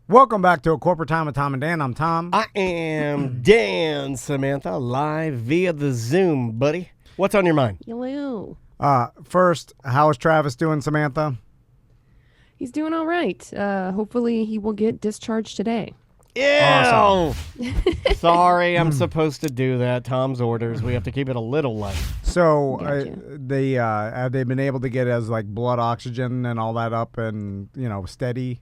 Welcome back to A Corporate Time with Tom and Dan. I'm Tom. I am Dan, Samantha, live via the Zoom, buddy. What's on your mind? Hello. First, how is Travis doing, Samantha? He's doing all right. Hopefully he will get discharged today. Ew! Awesome. Sorry, I'm supposed to do that. Tom's orders. We have to keep it a little light. So, Gotcha. have they been able to get his blood oxygen and all that up and steady?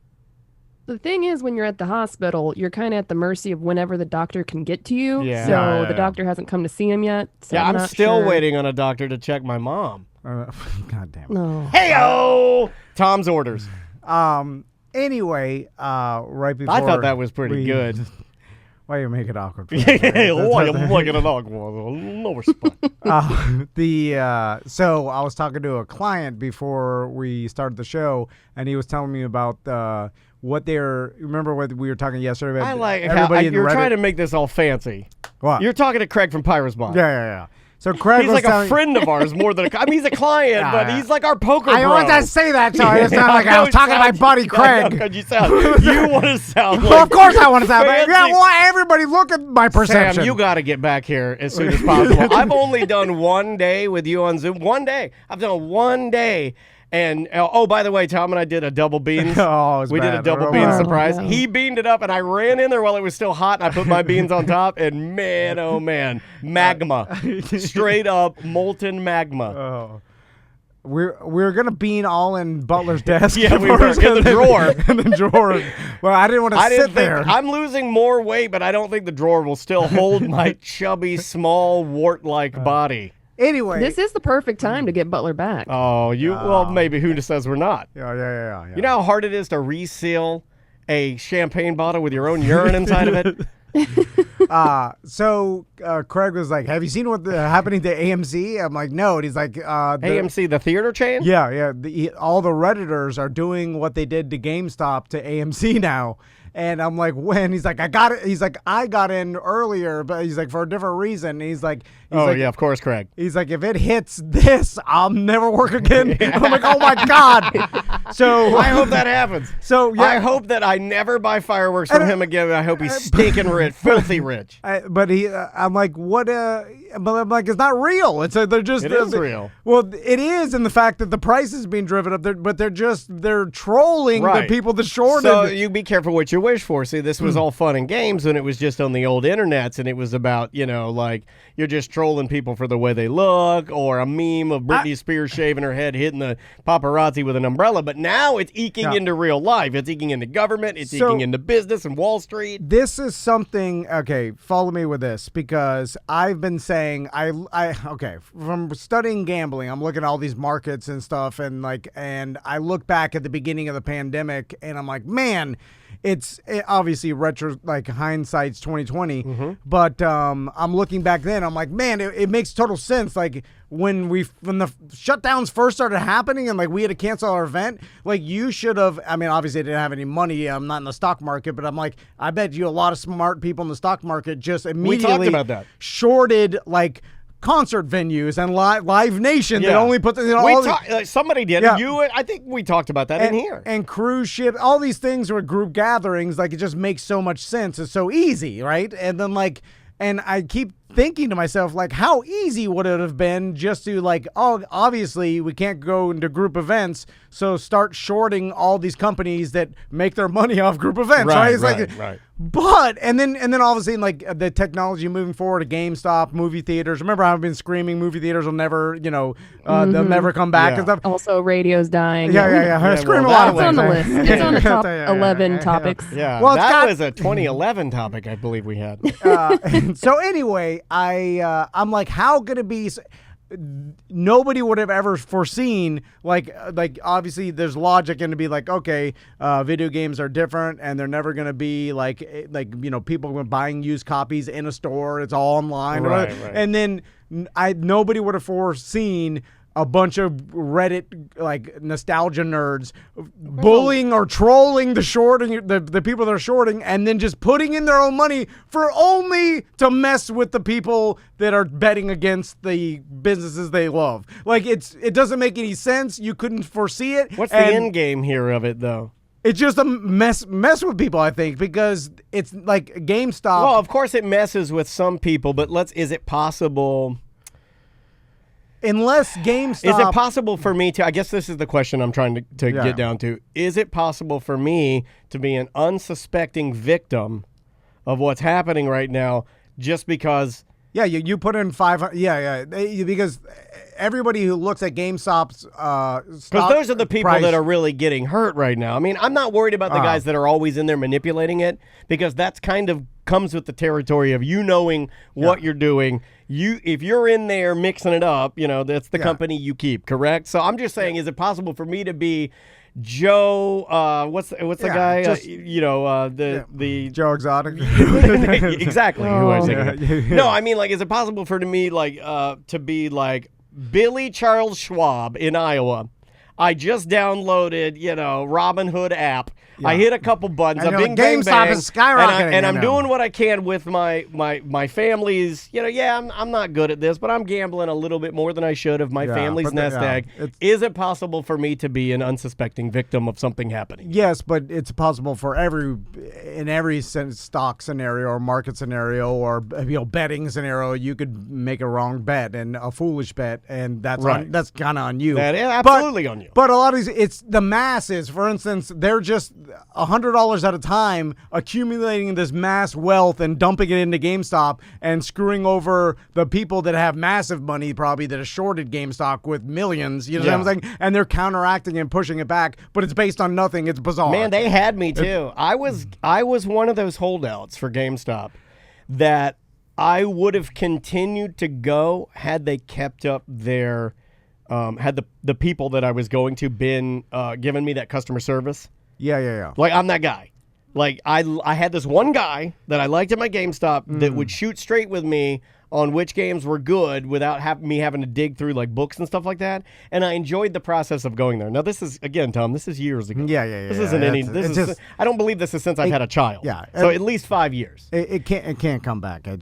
The thing is, when you're at the hospital, you're kind of at the mercy of whenever the doctor can get to you. Yeah. So Yeah. the doctor hasn't come to see him yet. So Yeah, I'm not still sure. waiting on a doctor to check my mom. God damn it. No. Hey-o! Tom's orders. Anyway, right before I thought that was pretty good. Why you make it awkward? For Hey, why am I making an awkward? No respect. So I was talking to a client before we started the show, and he was telling me about what they're. Remember what we were talking yesterday about? I like how everybody in you're Reddit? trying to make this all fancy. What? You're talking to Craig from Pyrus Bond. Yeah. So Craig He's was like telling, a friend of ours more than he's a client, Yeah, but yeah. he's like our poker I bro. always have to say that, so it's not like I know was it talking to my sounds- buddy I know, Craig. 'cause you want to sound Well, like of course I want to sound. fancy. Yeah, well, everybody look at my perception. Sam, you got to get back here as soon as possible. I've only done one day with you on Zoom. One day. I've done one day. And, oh, by the way, Tom and I did a double beans. Oh, it was We did a bad. double Real bean bad. surprise. no. He beaned it up, and I ran in there while it was still hot, and I put my beans on top, and man, oh, man, magma. Straight up molten magma. Oh. We're gonna bean all in Butler's desk. Yeah, we were in the drawer. In the drawer. Well, I didn't want to I sit didn't there. think I'm losing more weight, but I don't think the drawer will still hold my chubby, small, wart-like body. Anyway. This is the perfect time to get Butler back. Oh, well, maybe who says we're not? Yeah. You know how hard it is to reseal a champagne bottle with your own urine inside of it? So Craig was like, "Have you seen what's happening to AMC?" I'm like, "No." And he's like, AMC, the theater chain? Yeah. All the Redditors are doing what they did to GameStop to AMC now." And I'm like, when? He's like, I got it. He's like, I got in earlier, but he's like, for a different reason. And he's like, Yeah, of course, Craig. He's like, if it hits this, I'll never work again. I'm like, oh my God. So I hope that happens. So yeah, I hope that I never buy fireworks from him again. I hope he's stinking rich, filthy rich. but I'm like, what? But I'm like, it's not real. It's they're just. It is real. Well, it is in the fact that the price is being driven up. But they're trolling Right. the people that shorted. So you be careful what you wish for. See, this was all fun and games when it was just on the old internets, and it was about, like you're just trolling people for the way they look, or a meme of Britney Spears shaving her head, hitting the paparazzi with an umbrella. But now it's eking into real life. It's eking into government. It's eking into business and Wall Street. This is something. Okay, follow me with this, because I've been saying from studying gambling, I'm looking at all these markets and stuff, and I look back at the beginning of the pandemic, and I'm like, man. It's obviously retro, like hindsight's 2020, but I'm looking back then. I'm like, man, it makes total sense. Like when the shutdowns first started happening, and we had to cancel our event. Like you should have. I mean, obviously I didn't have any money. I'm not in the stock market, but I'm like, I bet you a lot of smart people in the stock market just immediately about that. shorted concert venues and Live Nation that only puts all somebody did. Yeah. I think we talked about that in here. And cruise ship, all these things were group gatherings. It just makes so much sense. It's so easy, right? And then and I keep thinking to myself, how easy would it have been just to obviously we can't go into group events, so start shorting all these companies that make their money off group events, right? It's right. But and then all of a sudden, the technology moving forward to GameStop, movie theaters. Remember, I've been screaming movie theaters will never, they'll never come back and stuff. Also, radio's dying. Yeah. I scream well, a lot of It's on the things. list. It's on the top Yeah. 11 topics. Yeah, Well, it's that got- was a 2011 topic, I believe we had. So anyway, I'm like, how could it be? Nobody would have ever foreseen, obviously there's logic in to be okay, video games are different, and they're never going to be people buying used copies in a store. It's all online, Right. And then nobody would have foreseen a bunch of Reddit nostalgia nerds bullying or trolling the people that are shorting, and then just putting in their own money for only to mess with the people that are betting against the businesses they love. It doesn't make any sense. You couldn't foresee it. What's the end game here of it, though? It's just a mess with people, I think, because it's like GameStop. Well, of course it messes with some people, but is it possible? Unless GameStop. Is it possible for me to, I guess this is the question I'm trying to get down to. Is it possible for me to be an unsuspecting victim of what's happening right now just because? Yeah, you put in 500. Yeah. Because everybody who looks at GameStop's because those are the people that are really getting hurt right now. I mean, I'm not worried about the guys that are always in there manipulating it, because that's kind of comes with the territory of you knowing what you're doing. If you're in there mixing it up, that's the company you keep, correct? So I'm just saying, is it possible for me to be Joe? What's the guy? The Joe Exotic. Exactly. Who I was thinking of. No, I mean, like, is it possible for me, like, to be like Billy Charles Schwab in Iowa? I just downloaded, Robinhood app. Yeah. I hit a couple buttons. And bing, GameStop bang, bang, is skyrocketing. And I'm doing what I can with my family's. I'm not good at this, but I'm gambling a little bit more than I should of my family's nest egg. Is it possible for me to be an unsuspecting victim of something happening? Yes, but it's possible for in every stock scenario or market scenario or betting scenario, you could make a wrong bet and a foolish bet, and that's that's kind of on you. That is absolutely on you. But a lot of these, it's the masses. For instance, they're just $100 at a time accumulating this mass wealth and dumping it into GameStop and screwing over the people that have massive money, probably, that have shorted GameStop with millions. You know what I'm saying? And they're counteracting and pushing it back, but it's based on nothing. It's bizarre. Man, they had me too. I was one of those holdouts for GameStop that I would have continued to go had they kept up their had the people that I was going to been giving me that customer service. Yeah. Like, I'm that guy. Like, I had this one guy that I liked at my GameStop that would shoot straight with me on which games were good without me having to dig through, like, books and stuff like that. And I enjoyed the process of going there. Now, this is, again, Tom, this is years ago. Yeah. This isn't any. I don't believe this is since I've had a child. Yeah. So at least 5 years. It can't come back. I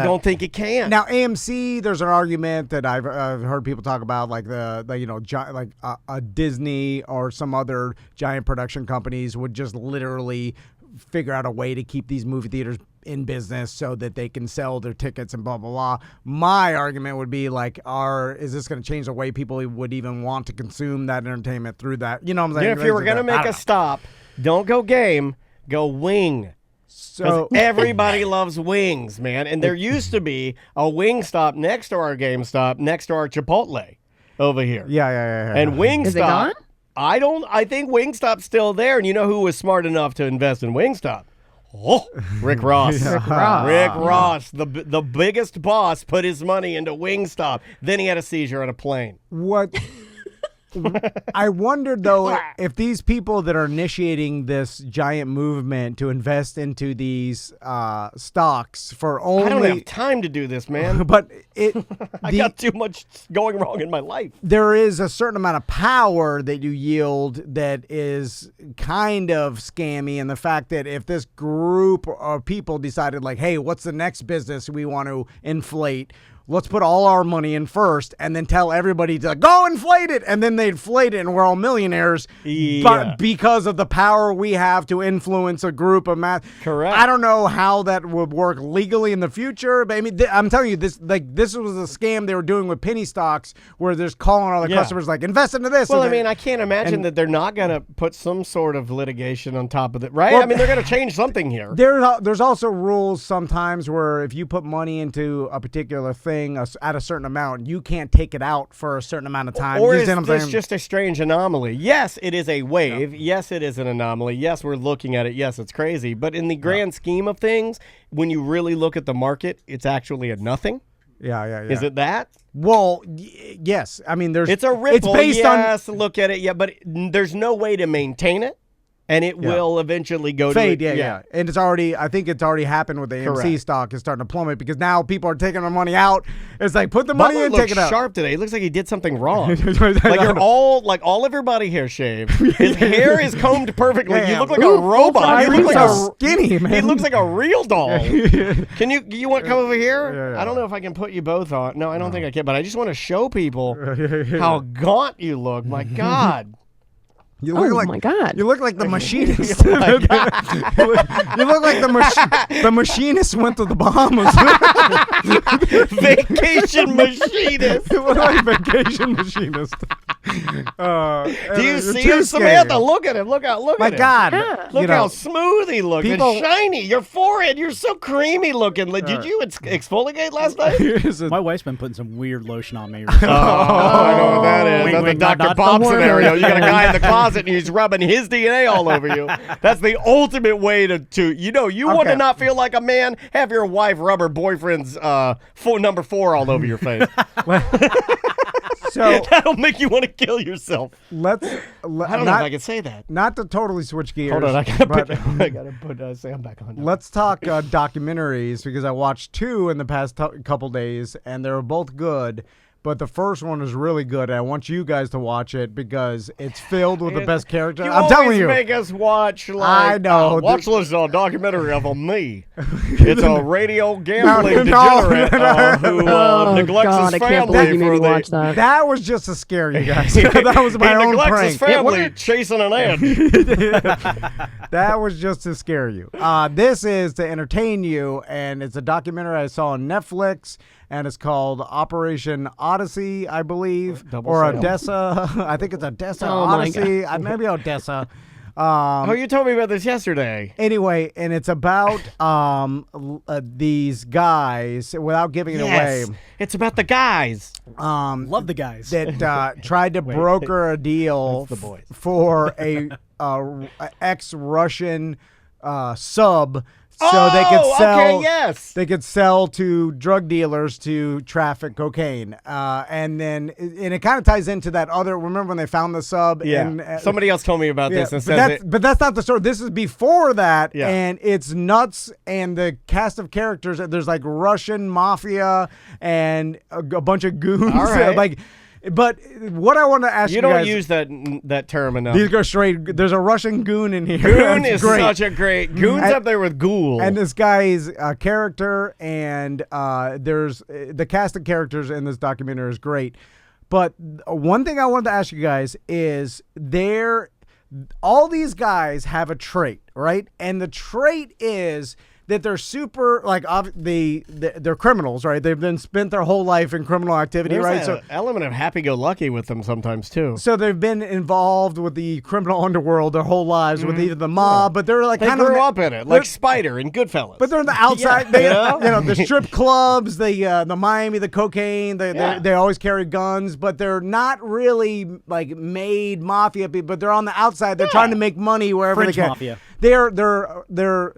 don't think it can. Now, AMC, there's an argument that I've heard people talk about, like like a Disney or some other giant production companies would just literally figure out a way to keep these movie theaters in business so that they can sell their tickets and blah, blah, blah. My argument would be like, is this going to change the way people would even want to consume that entertainment through that? You know what I'm saying? If you were going to make a stop, don't go game, go wing. So everybody loves wings, man. And there used to be a wing stop next to our GameStop, next to our Chipotle over here. Yeah. And Wingstop. Is it gone? I think Wingstop's still there. And you know who was smart enough to invest in Wingstop? Oh, Rick Ross. Rick Ross, the biggest boss, put his money into Wingstop. Then he had a seizure on a plane. What? I wondered, though, if these people that are initiating this giant movement to invest into these stocks for only... I don't have time to do this, man. But I got too much going wrong in my life. There is a certain amount of power that you yield that is kind of scammy, and the fact that if this group of people decided, like, hey, what's the next business we want to inflate? Let's put all our money in first and then tell everybody to go inflate it. And then they inflate it and we're all millionaires because of the power we have to influence a group of mass. Correct. I don't know how that would work legally in the future. But I mean, I'm telling you, this was a scam they were doing with penny stocks where they're calling all the customers like, invest into this. Well, I mean, I can't imagine that they're not going to put some sort of litigation on top of it, right? Well, I mean, they're going to change something here. There's also rules sometimes where if you put money into a particular thing, at a certain amount, you can't take it out for a certain amount of time. Or is this just a strange anomaly? Yes, it is a wave. Yeah. Yes, it is an anomaly. Yes, we're looking at it. Yes, it's crazy. But in the grand scheme of things, when you really look at the market, it's actually a nothing. Yeah. Is it that? Well, yes. I mean, it's a ripple. It's based on look at it. Yeah, but there's no way to maintain it. And it will eventually go fade, to yeah. And I think it's already happened with the AMC stock is starting to plummet because now people are taking their money out. It's like, put the money in, take it out. Sharp today. He looks like he did something wrong. all everybody here shaved. His hair is combed perfectly. You look like a robot. He looks like skinny, man. He looks like a real doll. Can you want to come over here? I don't know if I can put you both on. No, I don't think I can. But I just want to show people how gaunt you look. My God. You Oh look like my God. You look like the machinist. you look like the machinist went to the Bahamas. Vacation machinist. You look like vacation machinist. Do you see too him, scared. Samantha? Look at him. Look at My him. God. Yeah. Look how smooth he looks people- and shiny. Your forehead, you're so creamy looking. Did you exfoliate last night? Here's a- My wife's been putting some weird lotion on me. Oh, I know what that is. Wink, That's wink, a nod, Dr. nod. Bob Don't worry. scenario. You got a guy in the closet and he's rubbing his DNA all over you. That's the ultimate way to you want Okay. to not feel like a man, have your wife rub her boyfriend's number 4 all over your face. So That'll make you want to kill yourself. I I don't know if I can say that. not to totally switch gears. Hold on, I gotta but put Sam back on. let's talk documentaries because I watched 2 in the past couple days and they were both good. But the first one is really good. And I want you guys to watch it because it's filled with the best characters. You I'm telling always you. make us watch. I know. Watch this documentary of me. It's a radio gambling No, degenerate who Oh, neglects God, his I can't family believe you made for me the. watch that. That was just to scare you guys. That was my he own neglects prank. his family chasing an edge. That was just to scare you. This is to entertain you, and it's a documentary I saw on Netflix, and it's called Operation Odyssey, I believe, Double or sale. Odessa. I think it's Odessa Oh, my Odyssey. Maybe Odessa. Oh, you told me about this yesterday. Anyway, and it's about these guys, without giving it away, It's about the guys. Love the guys. that tried to broker a deal That's the boys. for a ex-Russian sub, so they could sell. Okay, yes. They could sell to drug dealers to traffic cocaine, and it kind of ties into that other. Remember when they found the sub? Yeah. And, Somebody else told me about this and but says that's, it. but that's not the story. This is before that, Yeah. and it's nuts. And the cast of characters, there's like Russian mafia and a bunch of goons. All right. But what I want to ask you, You don't guys, use that term enough. these go straight. There's a Russian goon in here. Goon That's is great. such a great. Goon's And- up there with ghoul. And this guy's character, and there's the cast of characters in this documentary is great. But one thing I wanted to ask you guys is all these guys have a trait, right? And the trait is that they're super, like, they're criminals, right? They've been spent their whole life in criminal activity, There's right? an element of happy-go-lucky with them sometimes too. So they've been involved with the criminal underworld their whole lives with either the mob, but they're like They kind of grew up in it, like Spider and Goodfellas. But they're on the outside. Yeah. The strip clubs, the Miami, the cocaine. They always carry guns, but they're not really like made mafia people. But they're on the outside. They're trying to make money wherever French they can. mafia. They're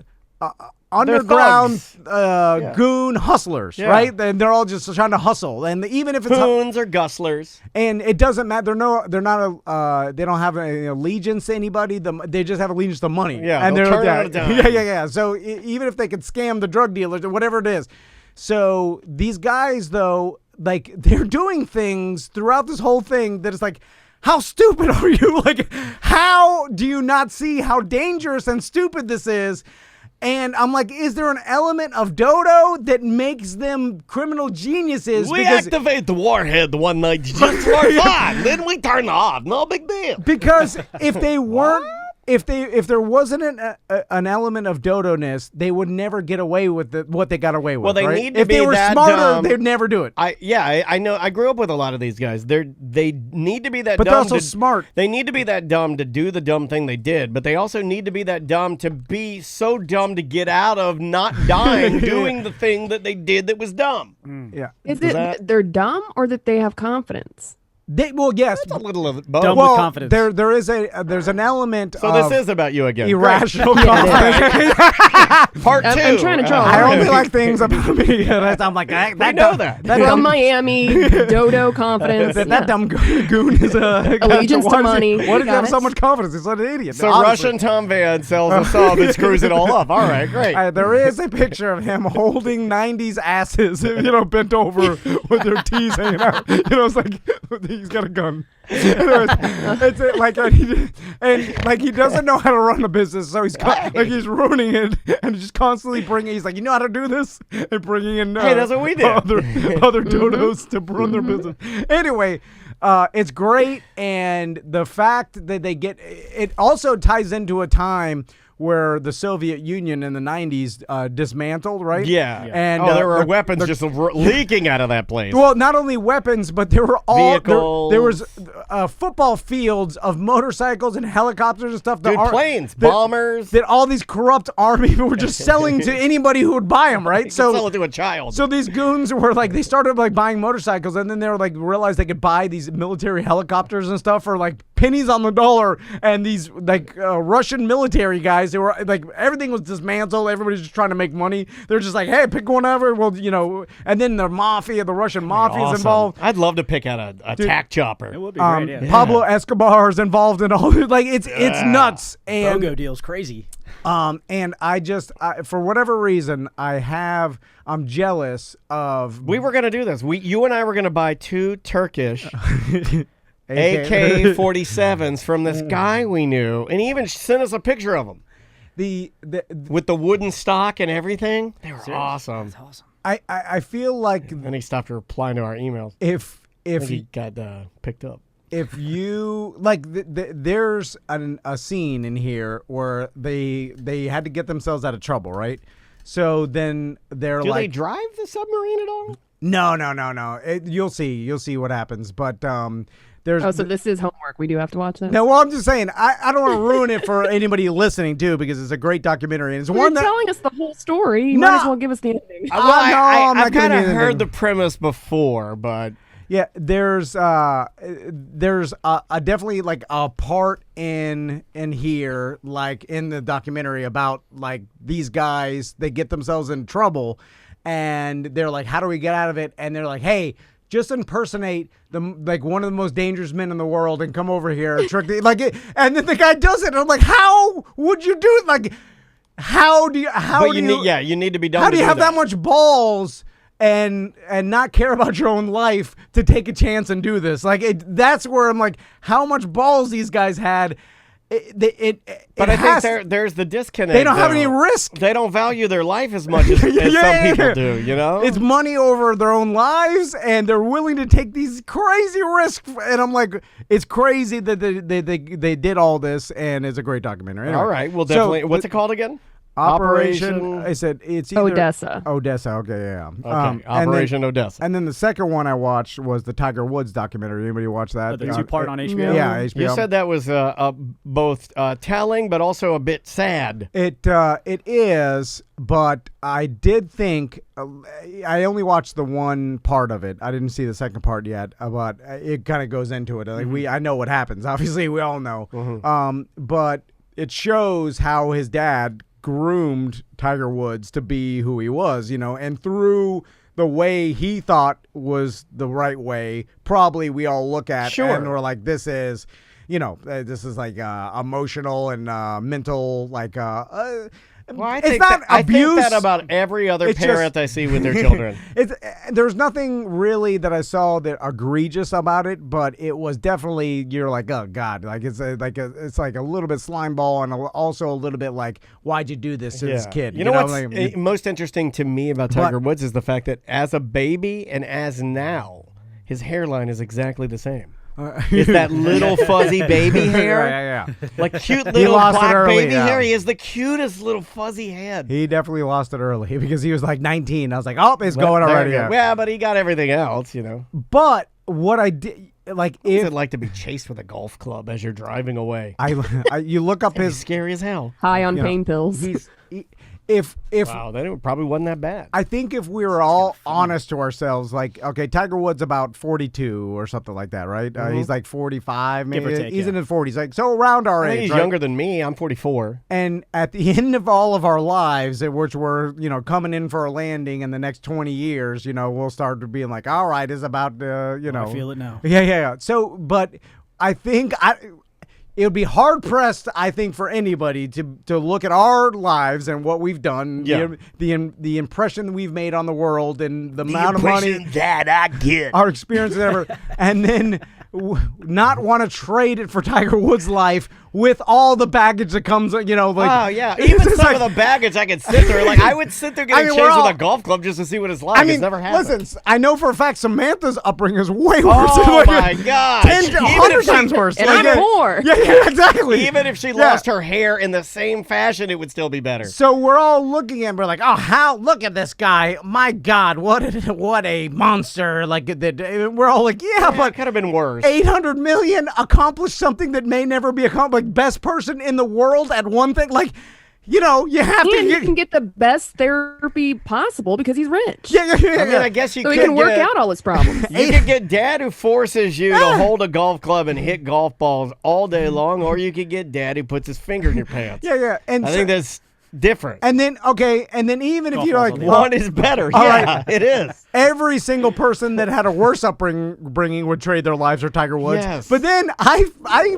underground thugs. goon hustlers, Yeah. right? And they're all just trying to hustle. And even if it's Poons or gustlers. and it doesn't matter. They don't have an allegiance to anybody. They just have allegiance to money. Yeah, and they'll they're turn on a dime. Yeah. So even if they could scam the drug dealers or whatever it is, so these guys though, like they're doing things throughout this whole thing that is like, how stupid are you? Like, how do you not see how dangerous and stupid this is? And I'm like, is there an element of dodo that makes them criminal geniuses? We activate the warhead one night just for fun. Then we turn it off. No big deal. Because if they weren't, if there wasn't an element of dodo-ness, they would never get away with what they got away with. Well, they right? need to if they be were that smarter, dumb. they'd never do it. I know. I grew up with a lot of these guys. They need to be that But dumb. they're also to, smart. They need to be that dumb to do the dumb thing they did, but they also need to be that dumb to be so dumb to get out of not dying doing the thing that they did that was dumb. Yeah. Is it that- they're dumb or that they have confidence? Yes. It's a little of both. Dumb with Well, confidence. there's an element So of this is about you again. irrational Great. confidence. Part 2. I'm trying to draw a I line. only like things about me. And I'm like, that We know that. From dumb, Miami, dodo confidence. that yeah. dumb goon is a Allegiance to why does he- money. Why We does he got have so it. much confidence? He's an idiot. So Honestly. Russian Tom Van sells a sub and screws it all up. All right, great. There is a picture of him holding 90s asses, bent over with their tees hanging out. It's like, He's got a gun. Anyways, it's like and he doesn't know how to run a business, so he's ruining it and just constantly bringing. He's like, you know how to do this, and bringing in Hey, that's what we do. other dodos to run their business. Anyway, it's great, and the fact that they get it also ties into a time where the Soviet Union in the 90s dismantled, right? Yeah. And there were weapons just leaking out of that place. Well, not only weapons, but there were all vehicles. There was football fields of motorcycles and helicopters and stuff. Dude, planes, bombers. That all these corrupt army people were just selling to anybody who would buy them, right? So sell it to a child. So these goons were like, they started like buying motorcycles, and then they were like realized they could buy these military helicopters and stuff for like pennies on the dollar. And these like Russian military guys, they were like, everything was dismantled. Everybody's just trying to make money. They're just like, hey, pick one ever. Well, and then the Russian mafia is involved. I'd love to pick out a tack chopper. It would be great. Yeah. Pablo Escobar is involved in all this. Like it's nuts. And BOGO deal's crazy. and I for whatever reason, I'm jealous of. We were gonna do this. You and I were gonna buy 2 Turkish AK-47s from this guy we knew, and he even sent us a picture of them. With the wooden stock and everything. They were awesome. That's awesome. I feel like. And he stopped replying to our emails. If he got picked up. If you like, there's a scene in here where they had to get themselves out of trouble, right? So then they're Do they drive the submarine at all? No. You'll see what happens, but there's. So this is homework. We do have to watch that. No, well, I'm just saying I don't want to ruin it for anybody listening too, because it's a great documentary and it's one that telling us the whole story. You might as well give us the ending. I've kind of heard the premise before, but. Yeah, there's definitely like a part in here, like in the documentary, about like these guys, they get themselves in trouble and they're like, how do we get out of it? And they're like, hey, just impersonate one of the most dangerous men in the world and come over here and trick and then the guy does it and I'm like, how would you do it? Like, you need to be done. How do you have that much balls and not care about your own life to take a chance and do this? Like, that's where I'm like, how much balls these guys had. But I think there's the disconnect. They don't have any risk. They don't value their life as much as some people do, you know? It's money over their own lives, and they're willing to take these crazy risks. And I'm like, it's crazy that they did all this, and it's a great documentary. Anyway, all right, well, definitely. What's it called again? Operation. I said it's either Odessa. Okay, yeah. Okay, Operation Odessa. And then the second one I watched was the Tiger Woods documentary. Anybody watch that? The 2-part on HBO. Yeah, HBO. You said that was both telling, but also a bit sad. It is, but I did think I only watched the one part of it. I didn't see the second part yet, but it kind of goes into it. Like I know what happens. Obviously, we all know. Mm-hmm. But it shows how his dad groomed Tiger Woods to be who he was, and through the way he thought was the right way, probably we all look at and we're like, this is, this is like emotional and mental, like well, I think that about every other parent I see with their children. There's nothing really that I saw that egregious about it, but it was definitely, you're like, oh God, like it's like a little bit slime ball, and also a little bit like, why'd you do this to this kid? You know what's most interesting to me about Tiger Woods is the fact that as a baby and as now, his hairline is exactly the same. It's that little fuzzy baby hair. Yeah. Like cute little black baby hair. He has the cutest little fuzzy head. He definitely lost it early because he was like 19. I was like, oh, it's going already. Yeah, but he got everything else, But what I did, like, what is it like to be chased with a golf club as you're driving away? You look up his scary as hell. High on pain pills. If wow, then it probably wasn't that bad. I think if we were all honest to ourselves, like, okay, Tiger Woods about 42 or something like that, right? Mm-hmm. He's like 45, maybe. Give or take, he's in his 40s, like, so around our age. He's right? younger than me. I'm 44. And at the end of all of our lives, which we're coming in for a landing in the next 20 years, we'll start being like, all right, it's about I feel it now. Yeah. So, but I think it would be hard pressed, I think, for anybody to look at our lives and what we've done, the impression we've made on the world, and the amount of money that I get, our experience, and ever, and then not want to trade it for Tiger Woods' life with all the baggage that comes, like oh yeah, even some of the baggage I could sit there. Like I would sit there getting chased with a golf club just to see what it's like. It's never happened. Listen, I know for a fact Samantha's upbringing is way worse. Oh my gosh, 100 times worse. And I'm poor. Yeah, exactly. Even if she lost her hair in the same fashion, it would still be better. So we're all looking at him, we're like, oh, look at this guy. My God, what a monster. Like, we're all like, but it could have been worse. 800 million accomplished something that may never be accomplished. Like, best person in the world at one thing. Like, you have to. You can get the best therapy possible because he's rich. Yeah. I mean, I guess you so could he can work out all his problems. You could get dad who forces you to hold a golf club and hit golf balls all day long, or you could get dad who puts his finger in your pants. Yeah. And I think that's different. And then even if you like one is better, it is. Every single person that had a worse upbringing would trade their lives for Tiger Woods. Yes. But then I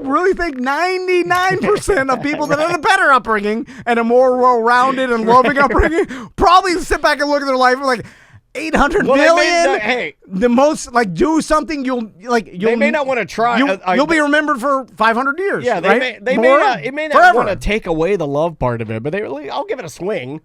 really think 99% of people that had a better upbringing and a more well-rounded and loving upbringing probably sit back and look at their life and like 800 million. The most, like, do something they may not want to try. You'll be remembered for 500 years. Yeah, they may not want to take away the love part of it, but I'll give it a swing.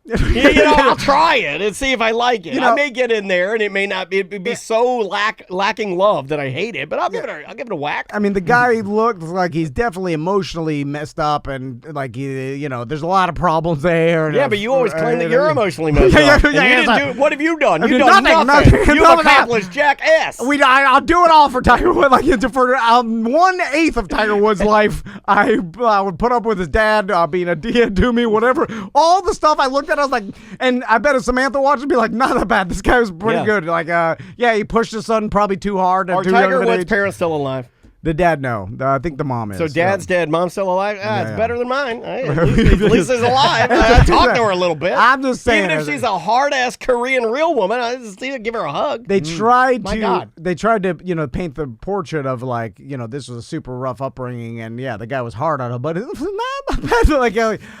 I'll try it and see if I like it. I may get in there and it may not be so lacking love that I hate it, but I'll give it a whack. I mean, the guy looks like he's definitely emotionally messed up, and like there's a lot of problems there. Yeah, but you always claim that you're emotionly messed up. And you didn't do. What have you done? You've done nothing. You've accomplished jack ass. I'll do it all for Tiger Woods. Like for 1/8 of Tiger Woods' life, I would put up with his dad being a dad to me, whatever. All the stuff I looked at. I was like, and I bet if Samantha watched it, be like, not that bad. This guy was pretty good. Like, he pushed his son probably too hard. Are Tiger Woods' parents still alive? The dad, no. I think the mom is. So dad's dead, mom's still alive? It's better than mine. At least she's alive. I talked to her a little bit. I'm just saying. Even if she's a hard-ass Korean real woman, I just need to give her a hug. They tried to paint the portrait of like, this was a super rough upbringing, and the guy was hard on him, but it was not bad. Like,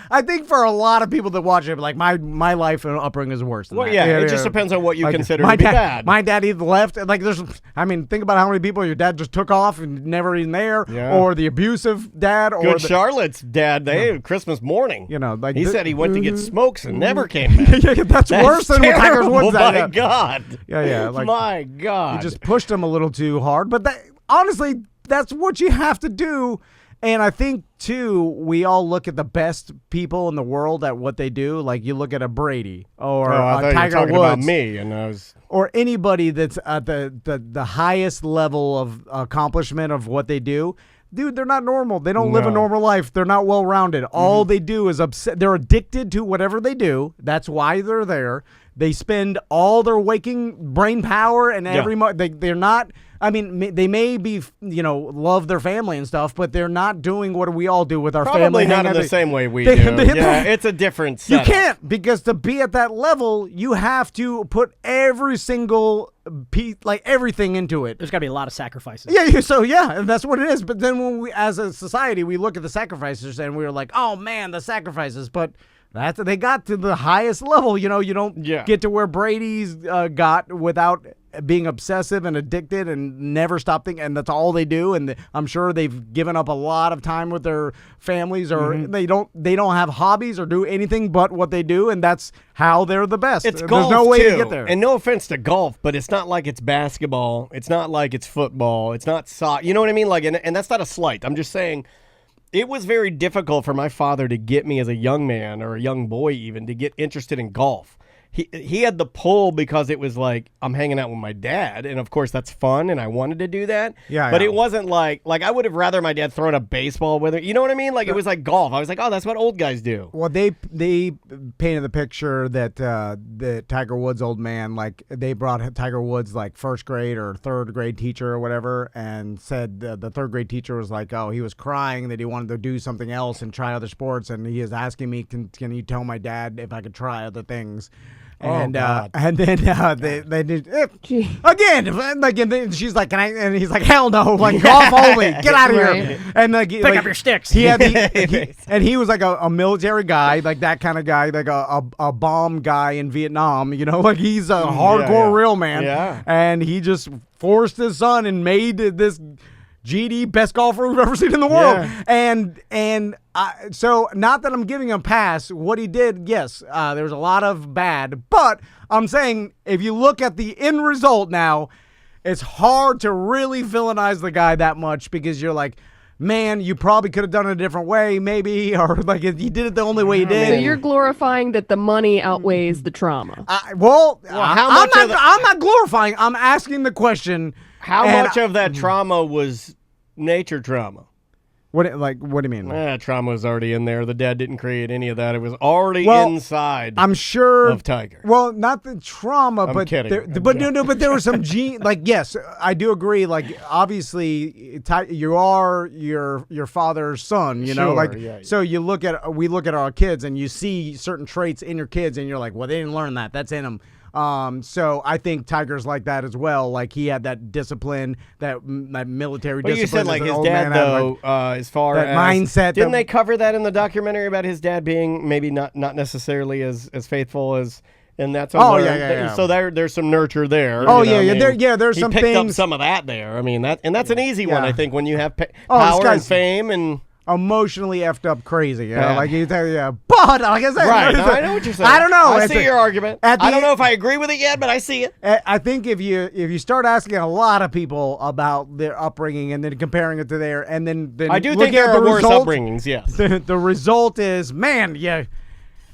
I think for a lot of people that watch it, like my life and upbringing is worse than that. It just depends on what you consider to be bad. My dad either left, like think about how many people your dad just took off and never even there, or the abusive dad, or Good Charlotte's dad. Christmas morning. Like he said he went to get smokes and never came back. That's worse than what Tiger Woods did. My God. Yeah. Like, my God. You just pushed him a little too hard, but honestly, that's what you have to do. And I think, too, we all look at the best people in the world at what they do. Like, you look at a Brady or Tiger Woods. About me, and I was... Or anybody that's at the highest level of accomplishment of what they do. Dude, they're not normal. They don't live a normal life. They're not well-rounded. All they do is upset. They're addicted to whatever they do. That's why they're there. They spend all their waking brain power and they're not... I mean, they may be, love their family and stuff, but they're not doing what we all do with our family. Probably not in the same way we do. It's a different setup. You can't, because to be at that level, you have to put every single piece, like everything into it. There's got to be a lot of sacrifices. And that's what it is. But then when we, as a society, we look at the sacrifices and we're like, oh man, the sacrifices. But they got to the highest level. You don't get to where Brady's got without being obsessive and addicted and never stop thinking, and that's all they do. And I'm sure they've given up a lot of time with their families, or they don't have hobbies or do anything but what they do, and that's how they're the best. It's There's golf no way too. to get there. And no offense to golf, but it's not like it's basketball. It's not like it's football. It's not soccer. You know what I mean? Like, and that's not a slight. I'm just saying. It was very difficult for my father to get me as a young man or a young boy even to get interested in golf. He had the pull because it was like, I'm hanging out with my dad, and of course that's fun, and I wanted to do that. But it wasn't like I would have rather my dad thrown a baseball with it. You know what I mean? Like, it was like golf. I was like, oh, that's what old guys do. Well, they painted the picture that the Tiger Woods old man, like, they brought Tiger Woods like first grade or third grade teacher or whatever, and said the third grade teacher was like, oh, he was crying that he wanted to do something else and try other sports, and he is asking me, can you tell my dad if I could try other things? And God. and then they did Gee. again, like, and then she's like, "Can I?" And he's like, "Hell no! Like, golf only. Get out of Right. here!" And like, Pick up your sticks. He had and he was like a military guy, like that kind of guy, like a bomb guy in Vietnam. You know, like he's a hardcore real man. Yeah. And he just forced his son and made this GD best golfer we've ever seen in the world. Yeah. So not that I'm giving him a pass. What he did, yes, there's a lot of bad, but I'm saying if you look at the end result now, it's hard to really villainize the guy that much because you're like, man, you probably could have done it a different way, maybe, or like if you did it the only way you did. So you're glorifying that the money outweighs the trauma. I'm not glorifying. I'm asking the question. How much of that trauma was nature trauma? What do you mean? Trauma was already in there. The dad didn't create any of that. It was already inside. I'm sure of Tiger. Well, not the trauma, I'm but kidding. But there was some gene. Like, yes, I do agree. Like, obviously, you are your father's son. You know, Sure, like yeah. so. We look at our kids, and you see certain traits in your kids, and you're like, well, they didn't learn that. That's in them. So I think Tiger's like that as well. Like he had that discipline, that military discipline. You said like as an his old dad man had, though, as far that as mindset. Didn't they cover that in the documentary about his dad being maybe not necessarily as faithful as? And that's yeah. So there's some nurture there. Oh, you know yeah, what I mean? there's he some picked things. up some of that there. I mean that's an easy one. Yeah. I think when you have this power and guy's fame and. Emotionally effed up crazy, you know? Yeah. Like but like I said, Right, no, I know what you're saying. I don't know. I see your argument. I don't know if I agree with it yet, but I see it. I think if you start asking a lot of people about their upbringing and then comparing it to their, and then I do look think at there are the worse result, upbringings. Yes. The result is, man, yeah.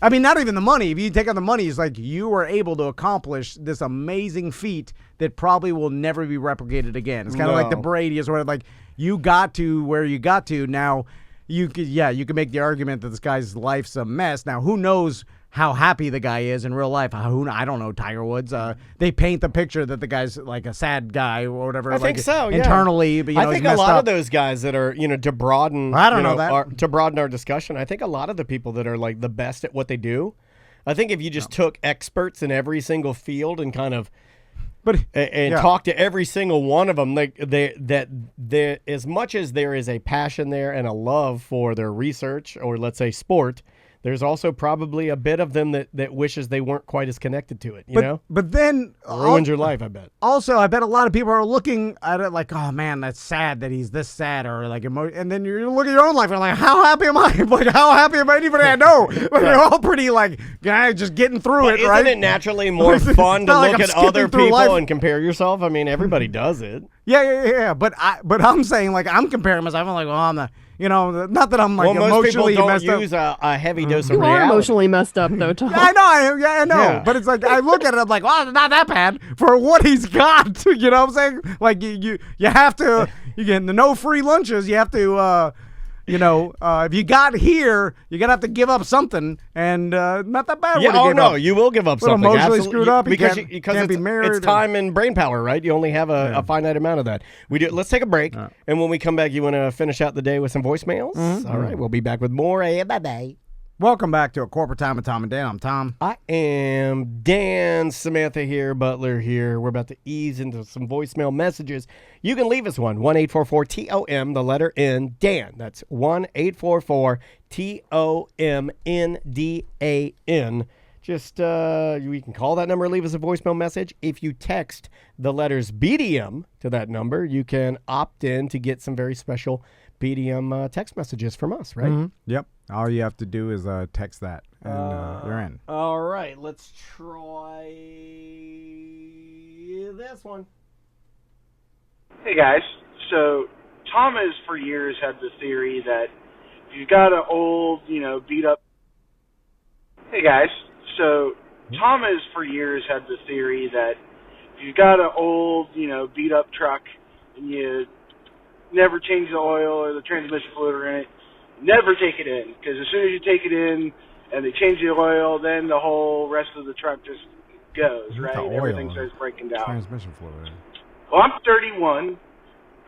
I mean, not even the money. If you take out the money, it's like you were able to accomplish this amazing feat that probably will never be replicated again. It's kind of like the Brady's, where like you got to where you got to. Now, you could make the argument that this guy's life's a mess. Now, who knows how happy the guy is in real life? I don't know. Tiger Woods. They paint the picture that the guy's like a sad guy or whatever. I think so. Yeah. Internally, but I think a lot up. of those guys that are to broaden. I don't know that. To broaden our discussion. I think a lot of the people that are like the best at what they do. I think if you just took experts in every single field and kind of. Talk to every single one of them. Like they as much as there is a passion there and a love for their research or let's say sport, there's also probably a bit of them that wishes they weren't quite as connected to it. You know, but then ruins your life. I bet. Also, I bet a lot of people are looking at it like, oh man, that's sad that he's this sad, or like and then you look at your own life and like, how happy am I? Like, how happy am anybody I know? Like, you're all pretty like, guys, just getting through it, right? Isn't it naturally more fun to look at other people life and compare yourself? I mean, everybody does it. Yeah. But I'm saying like I'm comparing myself. I'm like, well, I'm the. Not that I'm like emotionally most messed people up. don't use a heavy dose of You reality. are emotionally messed up, though, Tom. I know. I know. Yeah. But it's like I look at it, I'm like, well, it's not that bad for what he's got. You know what I'm saying? Like you have to. You get the no free lunches. You have to. If you got here, you're gonna have to give up something, and not that bad. Yeah. You will give up something. Emotionally Absolutely. screwed up because can't be married. It's time and brain power, right? You only have a finite amount of that. We do. Let's take a break, and when we come back, you want to finish out the day with some voicemails. Mm-hmm. All right, we'll be back with more. Bye bye. Welcome back to A Corporate Time with Tom and Dan. I'm Tom. I am Dan. Samantha here, Butler here. We're about to ease into some voicemail messages. You can leave us one, 1-844-TOM, the letter N, Dan. That's 1-844-TOMNDAN. Just, you can call that number, leave us a voicemail message. If you text the letters BDM to that number, you can opt in to get some very special BDM text messages from us, right? Mm-hmm. Yep. All you have to do is text that, and you're in. All right, let's try this one. Hey guys, so Tom has for years had the theory that if you've got an old, beat up. Hey guys, so Tom has for years had the theory that if you've got an old, beat up truck and you never change the oil or the transmission fluid in it, never take it in, because as soon as you take it in and they change the oil, then the whole rest of the truck just goes, right? Everything starts breaking down. Transmission fluid. Well, I'm 31.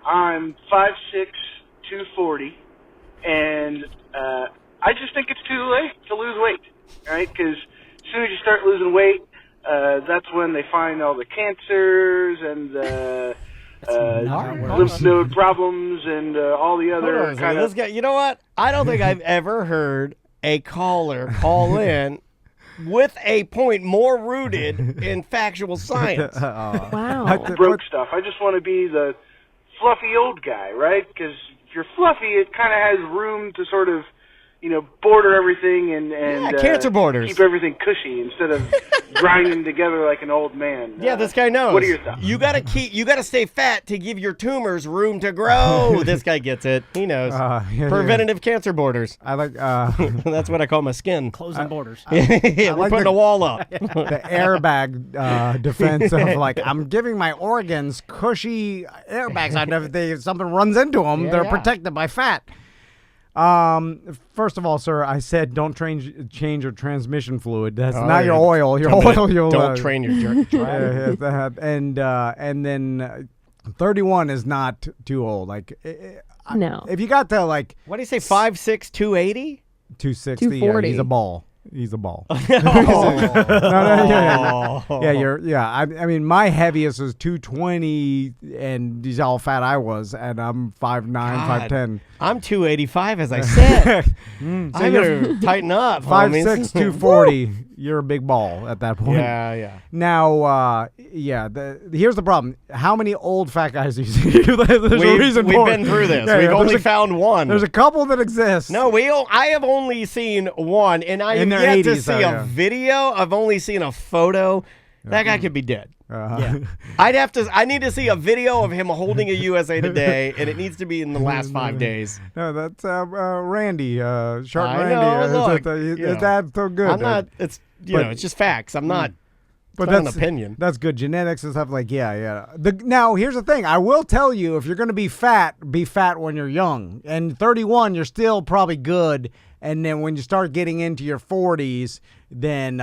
I'm 5'6", 240, and I just think it's too late to lose weight, right? Because as soon as you start losing weight, that's when they find all the cancers and the not how it lymph node problems and all the other kind This of. guy, you know what? I don't think I've ever heard a caller call in with a point more rooted in factual science. Wow. Broke stuff. I just want to be the fluffy old guy, right? Because if you're fluffy, it kind of has room to sort of, border everything and cancer borders. keep everything cushy instead of grinding together like an old man. Yeah, this guy knows. What are your thoughts? You gotta stay fat to give your tumors room to grow. This guy gets it. He knows. Preventative cancer borders. I like That's what I call my skin. Closing borders. Yeah, we're like putting the- a wall up. the airbag defense of like I'm giving my organs cushy airbags. If something runs into them, they're protected by fat. First of all, sir, I said don't change your transmission fluid. That's not your oil. Your oil, you'll Don't train your jerk. and then 31 is not too old. Like No. if you got to like What do you say? 5'6", 280? 260, 240. he's a ball. He's a ball. Oh. I mean, my heaviest was 220, and he's how fat I was, and I'm 5'9", 5'10". I'm 285, as I said. I better tighten up, 5'6", homies. 240. You're a big ball at that point. Yeah. Now, here's the problem. How many old fat guys do you see? There's a reason We've for been it. through this. Yeah, We've yeah, only found one. There's a couple that exist. No, I have only seen one, and I have their yet to 80s, see though, a yeah. video. I've only seen a photo. That guy could be dead. Yeah. I need to see a video of him holding a USA Today, and it needs to be in the last 5 days. No, that's Randy, Shark I Randy. know, look, That's so good. I'm not. It's But- it's just facts. I'm not. But not an that's opinion. That's good genetics and stuff like now here's the thing. I will tell you, if you're going to be fat when you're young. And 31, you're still probably good. And then when you start getting into your 40s, then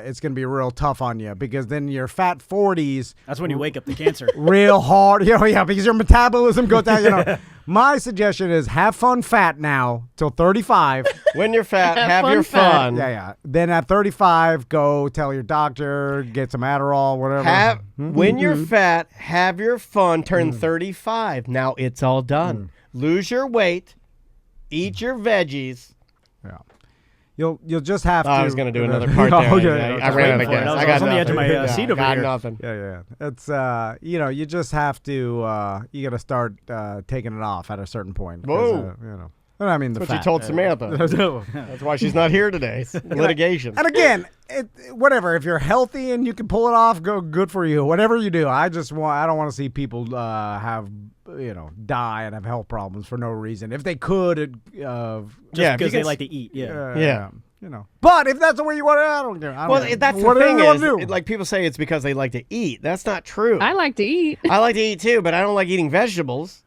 it's going to be real tough on you because then your fat 40s. That's when you wake up to cancer. Real hard, because your metabolism goes down. My suggestion is have fun fat now till 35. When you're fat, have fun your fat. fun. Yeah. Then at 35, go tell your doctor, get some Adderall, whatever. When you're fat, have your fun. Turn 35. Now it's all done. Lose your weight. Eat your veggies. Yeah. You'll just have to. I was going to do another part there. I ran out of gas. I was on the edge of my seat over got here. nothing. Yeah. It's you just have to you got to start taking it off at a certain point. Whoa. But I mean the That's what fat. you told Samantha. That's why she's not here today. Litigation. And again, whatever. If you're healthy and you can pull it off, good for you. Whatever you do, I don't want to see people have die and have health problems for no reason. If they could, Just because they like to eat. Yeah. But if that's the way you want it, I don't care. Well, that's the thing is, like people say it's because they like to eat. That's not true. I like to eat. I like to eat too, but I don't like eating vegetables.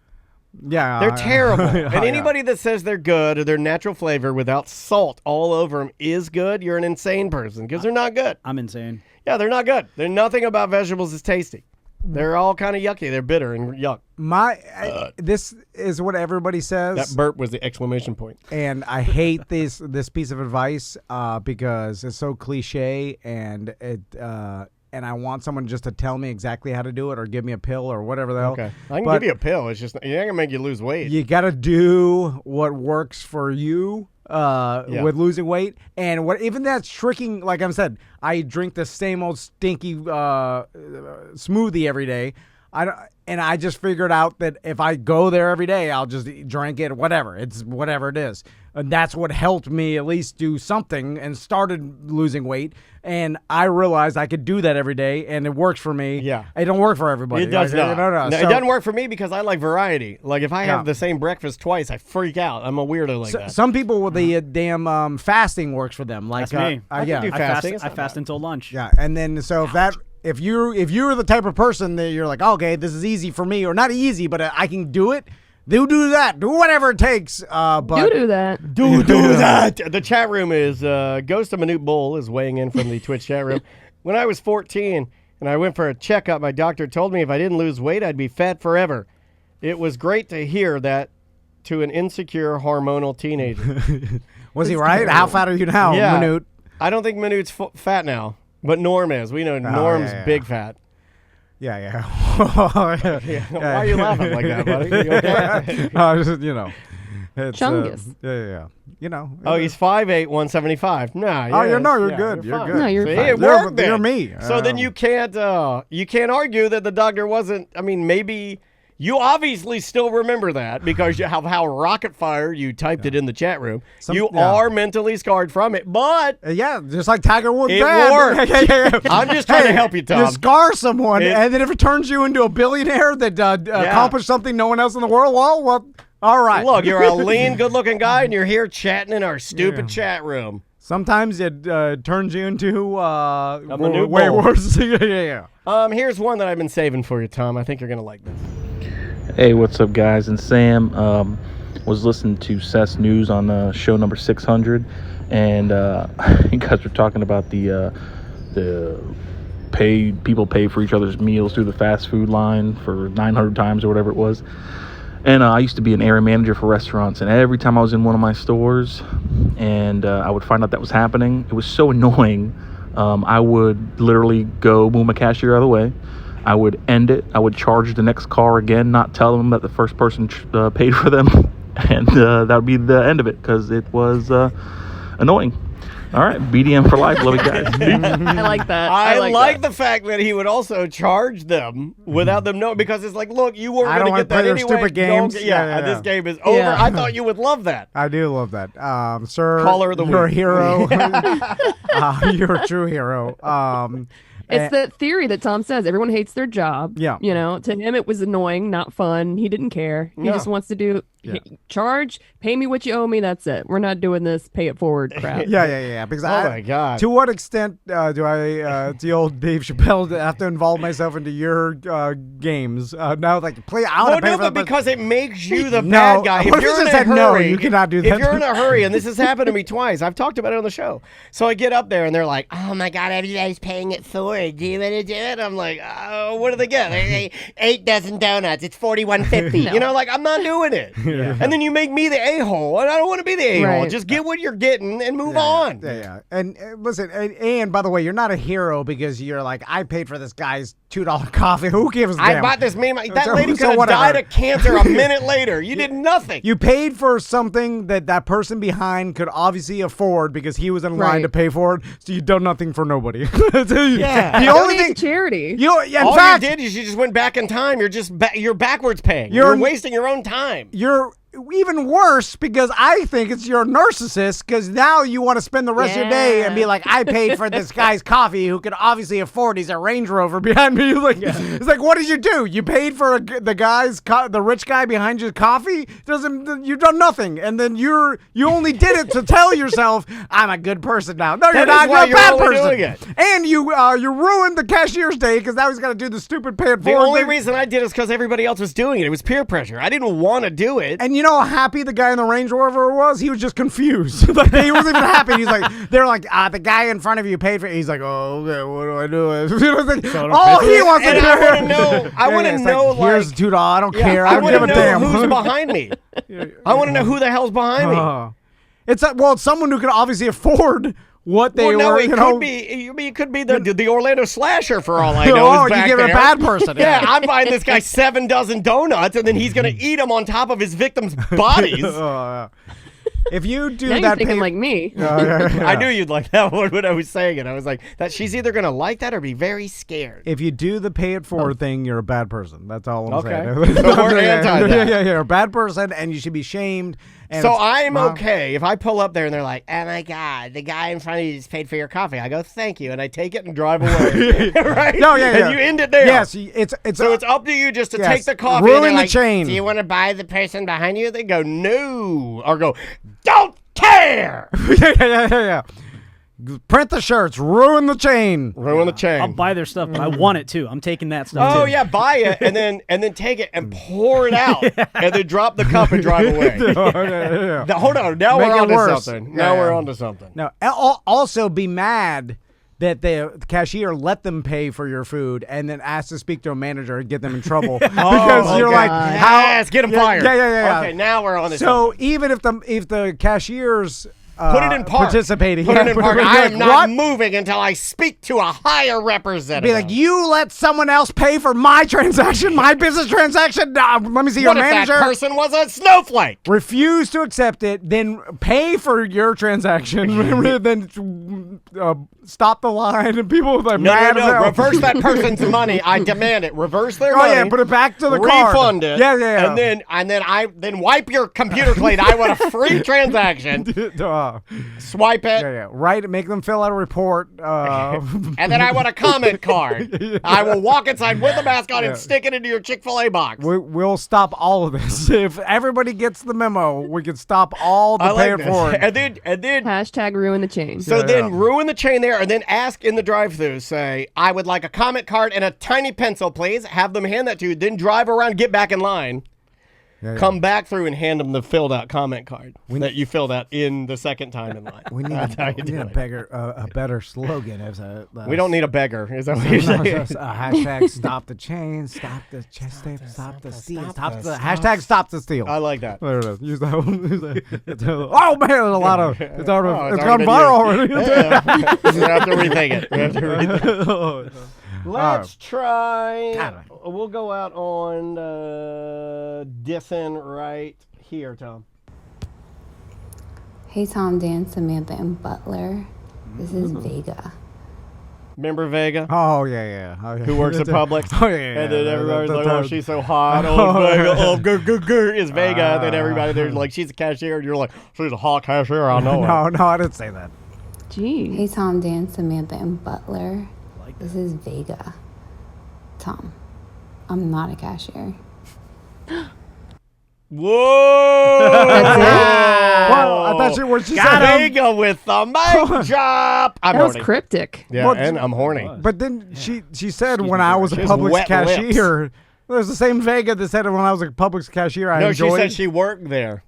Yeah. They're terrible. Yeah. And anybody that says they're good or their natural flavor without salt all over them is good, you're an insane person because they're not good. I'm insane. Yeah, they're not good. There's nothing about vegetables is tasty. They're all kind of yucky. They're bitter and yuck. This is what everybody says. That burp was the exclamation point. And I hate this piece of advice because it's so cliche and and I want someone just to tell me exactly how to do it or give me a pill or whatever the hell. Okay. I can give you a pill. It's just, it ain't going to make you lose weight. You got to do what works for you with losing weight. And even that's tricking, like I said, I drink the same old stinky smoothie every day. I just figured out that if I go there every day, I'll just drink it, whatever it is. And that's what helped me at least do something and started losing weight. And I realized I could do that every day, and it works for me. Yeah. It don't work for everybody. It does not. No, It doesn't work for me because I like variety. Like if I have the same breakfast twice, I freak out. I'm a weirdo like that. Some people with the damn fasting works for them. Like That's me. I can do fasting. I fast until lunch. Yeah, and then so if you're the type of person that you're like, okay, this is easy for me, or not easy, but I can do it. Do that. Do whatever it takes. But Do that. Do that. The chat room is Ghost of Minute Bull is weighing in from the Twitch chat room. When I was 14 and I went for a checkup, my doctor told me if I didn't lose weight, I'd be fat forever. It was great to hear that to an insecure hormonal teenager. Was he right? How fat are you now, Yeah. Minute? I don't think Minute's fat now. But Norm is. We know Norm's big fat. Yeah. Why are you laughing like that, buddy? You okay? Just, it's, Chungus. Yeah. Oh, he's 5'8", 175. Nah. Oh, you're good. You're fine. good. No, you're See, fine. it worked then. You're me. So then you can't argue that the doctor wasn't. I mean, maybe you obviously still remember that because you have how rocket fire you typed it in the chat room. You are mentally scarred from it, but just like Tiger Woods. It worked. I'm just trying to help you, Tom. You scar someone, and then if it turns you into a billionaire that accomplished something no one else in the world, well, all right. Look, you're a lean, good-looking guy, and you're here chatting in our stupid chat room. Sometimes it turns you into new way bull. worse. Yeah. Here's one that I've been saving for you, Tom. I think you're gonna like this. Hey, what's up, guys? And Sam was listening to Seth's News on show number 600, and you guys were talking about the people pay for each other's meals through the fast food line for 900 times or whatever it was. And I used to be an area manager for restaurants, and every time I was in one of my stores and I would find out that was happening, it was so annoying. I would literally go move my cashier out of the way. I would end it. I would charge the next car again, not tell them that the first person paid for them, and that would be the end of it because it was annoying. All right, BDM for life. Love you guys. I like that. I like the fact that he would also charge them without them knowing, because it's like, look, you weren't going to get that play anyway. Stupid games. This game is over. Yeah. I thought you would love that. I do love that, sir. Caller of the you're week. a hero. You're a true hero. It's the theory that Tom says. Everyone hates their job. Yeah. To him, it was annoying, not fun. He didn't care. He No. just wants to do charge, pay me what you owe me. That's it. We're not doing this pay it forward crap. Yeah. Because my God. To what extent do I, the old Dave Chappelle, have to involve myself into your games? Now, please, I want to pay for that. Because it makes you the bad guy. What if you just said no? You cannot do that. If you're in a hurry, and this has happened to me twice, I've talked about it on the show. So I get up there, and they're like, "Oh my God, everybody's paying it forward. Do you want to do it?" I'm like, "Oh, what do they get? 8 dozen donuts. It's $41.50. No. I'm not doing it." And then you make me the a-hole, and I don't want to be the a-hole. Right. Just get what you're getting and move on. Yeah. And listen, and by the way, you're not a hero because you're like, I paid for this guy's $2 coffee. Who gives a damn? I bought this meme. That So- lady so could have whatever. died of cancer a minute later. You did nothing. You paid for something that person behind could obviously afford because he was in line Right. to pay for it. So you've done nothing for nobody. Yeah. The only Donate thing to charity. in All fact, you did is you just went back in time. You're just you're backwards paying. You're- You're wasting your own time. you're even worse because I think it's you're a narcissist because now you want to spend the rest of your day and be like, I paid for this guy's coffee who could obviously afford. He's a Range Rover behind me. It's like, what did you do? You paid for the rich guy behind you coffee? You've done nothing, and then you only did it to tell yourself I'm a good person now. No, you're That is not. why You're a bad you're only person. doing it. And you ruined the cashier's day because now he's got to do the stupid pay it The forward only thing. reason I did is because everybody else was doing it. It was peer pressure. I didn't want to do it. And you know how happy the guy in the Range Rover was? He was just confused. He wasn't even happy. He's like, they're like, the guy in front of you paid for it. He's like, oh, okay, what do I do? All he wants to And do. I want to know. I want to It's know. like, here's $2. I don't care. I I don't want give to a know damn. who's behind me. I want to know who the hell's behind me. It's someone who can obviously afford what they Well, no, were. it could be. I mean, it could be the Orlando Slasher for all I know. Oh, is you back give there. a bad person. Yeah, I'm buying this guy 7 dozen donuts, and then he's gonna eat them on top of his victims' bodies. If you do Now you're that, thinking like me. I knew you'd like that one when I was saying it. I was like, that she's either gonna like that or be very scared. If you do the pay it forward thing, you're a bad person. That's all I'm saying. Okay. So we're anti that. Yeah, you're a bad person, and you should be shamed. And So it's- I'm okay if I pull up there and they're like, "Oh my God, the guy in front of you just paid for your coffee." I go, "Thank you," and I take it and drive away. Right? No, yeah. And you end it there. Yes, it's So it's up to you just to Yes. take the coffee. Ruin and they're the like, chain. Do you want to buy the person behind you? They go, "No," or go, "Don't care." yeah. Print the shirts, ruin the chain. Ruin the chain. I'll buy their stuff, but I want it too. I'm taking that stuff too. Oh yeah, buy it and then take it and pour it out and then drop the cup and drive away. Now, hold on, now Make we're it onto worse. something. Yeah, Now yeah. we're onto something. No, also be mad that the cashier let them pay for your food and then ask to speak to a manager and get them in trouble because you're like, how? Yes, get them fired. Yeah. Okay, now we're on this. So even if the cashiers Put it in park. participating. Put it in park. I am not what? moving until I speak to a higher representative. Be like, you let someone else pay for my transaction, my business transaction. Let me see your what if manager. that person was a snowflake? Refuse to accept it, then pay for your transaction, then stop the line, and people like mad as hell. Reverse that person's money. I demand it. Reverse their Oh money. yeah, put it back to the card. Refund it. Yeah. And then wipe your computer clean. I want a free transaction. Swipe it. Yeah. Right. Make them fill out a report. And then I want a comment card. I will walk inside with a mask on and stick it into your Chick-fil-A box. We'll stop all of this. If everybody gets the memo, we can stop all the paying for it. And then Hashtag ruin the chain. So then ruin the chain there, and then ask in the drive-thru, say, I would like a comment card and a tiny pencil, please. Have them hand that to you. Then drive around, get back in line. Come back through and hand them the filled out comment card that you filled out in the second time in line. We need a better slogan. We don't need a beggar. Is that what you're saying? Hashtag stop the chain, stop the steal, hashtag stop the steal. I like that. There it is. Use that one. Oh man, there's a lot of it's gone viral already. We have to rethink it. Let's try. We'll go out on dissing right here, Tom. Hey, Tom, Dan, Samantha, and Butler. This is Vega. Remember Vega? Oh yeah. Who works at Publix? Oh yeah. And then everybody's like, "Oh, she's so hot." Oh, Vega. Oh, grr, is Vega. And then everybody there's like, "She's a cashier." And you're like, "She's a hot cashier." I know. No, I didn't say that. Gee. Hey, Tom, Dan, Samantha, and Butler. This is Vega. Tom, I'm not a cashier. Whoa! That's it? Well, I thought she Got said Vega with the mic drop. I'm That was horny. cryptic. Yeah, Well, and I'm horny. But then she said when I was a She has Publix wet cashier. There's the same Vega that said when I was a Publix cashier. I No, enjoyed. she said she worked there.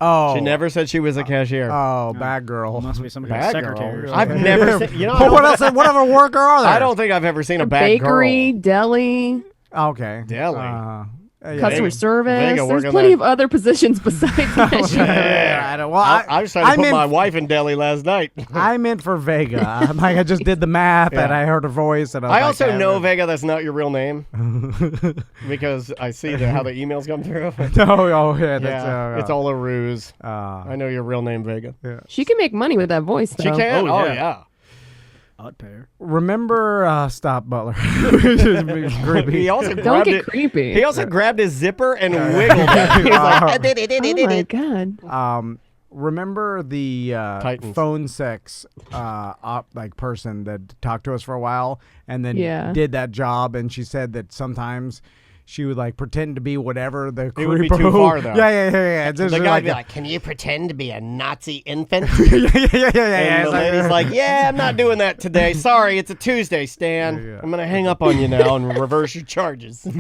Oh. She never said she was a cashier. Oh, bad girl. Must be some Bad secretary. girl. Or I've something. never seen. You know, But what else? What other worker are there? I don't think I've ever seen a bad Bakery, girl. deli, Okay. Deli. customer service. Vega There's working plenty that- of other positions besides cashier. Yeah, I don't. Well, I was trying to put meant, my wife in deli last night. I meant for Vega. I'm like, I just did the math and I heard her voice. And I was also like, know, Vega, that's not your real name because I see how the emails come through. No, oh yeah, that's, Yeah, it's all a ruse. I know your real name, Vega. She can make money with that voice, though. She can? Oh, Oh, yeah. yeah. I'd pay her. Remember, stop Butler. Creepy. He also Don't grabbed get it. creepy. He also grabbed his zipper and wiggled it. He was like, Oh my god. Remember the Titans. phone sex person that talked to us for a while and then Yeah. did that job, and she said that sometimes she would like pretend to be whatever the It would be creepo- too far, though. Yeah. It's just the guy would be like, like, can you pretend to be a Nazi infant? yeah. And It's the lady's like, yeah, I'm not doing that today. Sorry, it's a Tuesday, Stan. Yeah. I'm going to hang up on you now and reverse your charges. I'm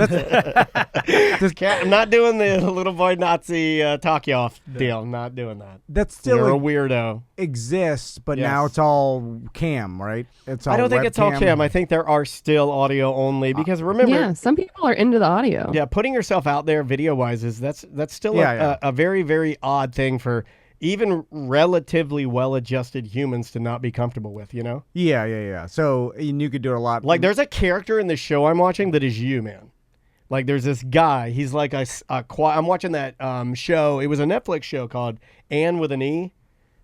not doing the little boy Nazi talk you off deal. I'm not doing that. that still You're a weirdo. exists, but Yes. now it's all cam, right? It's all I don't think it's all webcam. cam. I think there are still audio only because remember, Yeah, some people are into the audio. yeah, putting yourself out there video-wise is that's still Yeah. a very, very odd thing for even relatively well-adjusted humans to not be comfortable with, you know? Yeah. So and you could do it a lot. Like, there's a character in the show I'm watching that is you, man. Like, there's this guy. He's like I'm watching that show. It was a Netflix show called Anne with an E.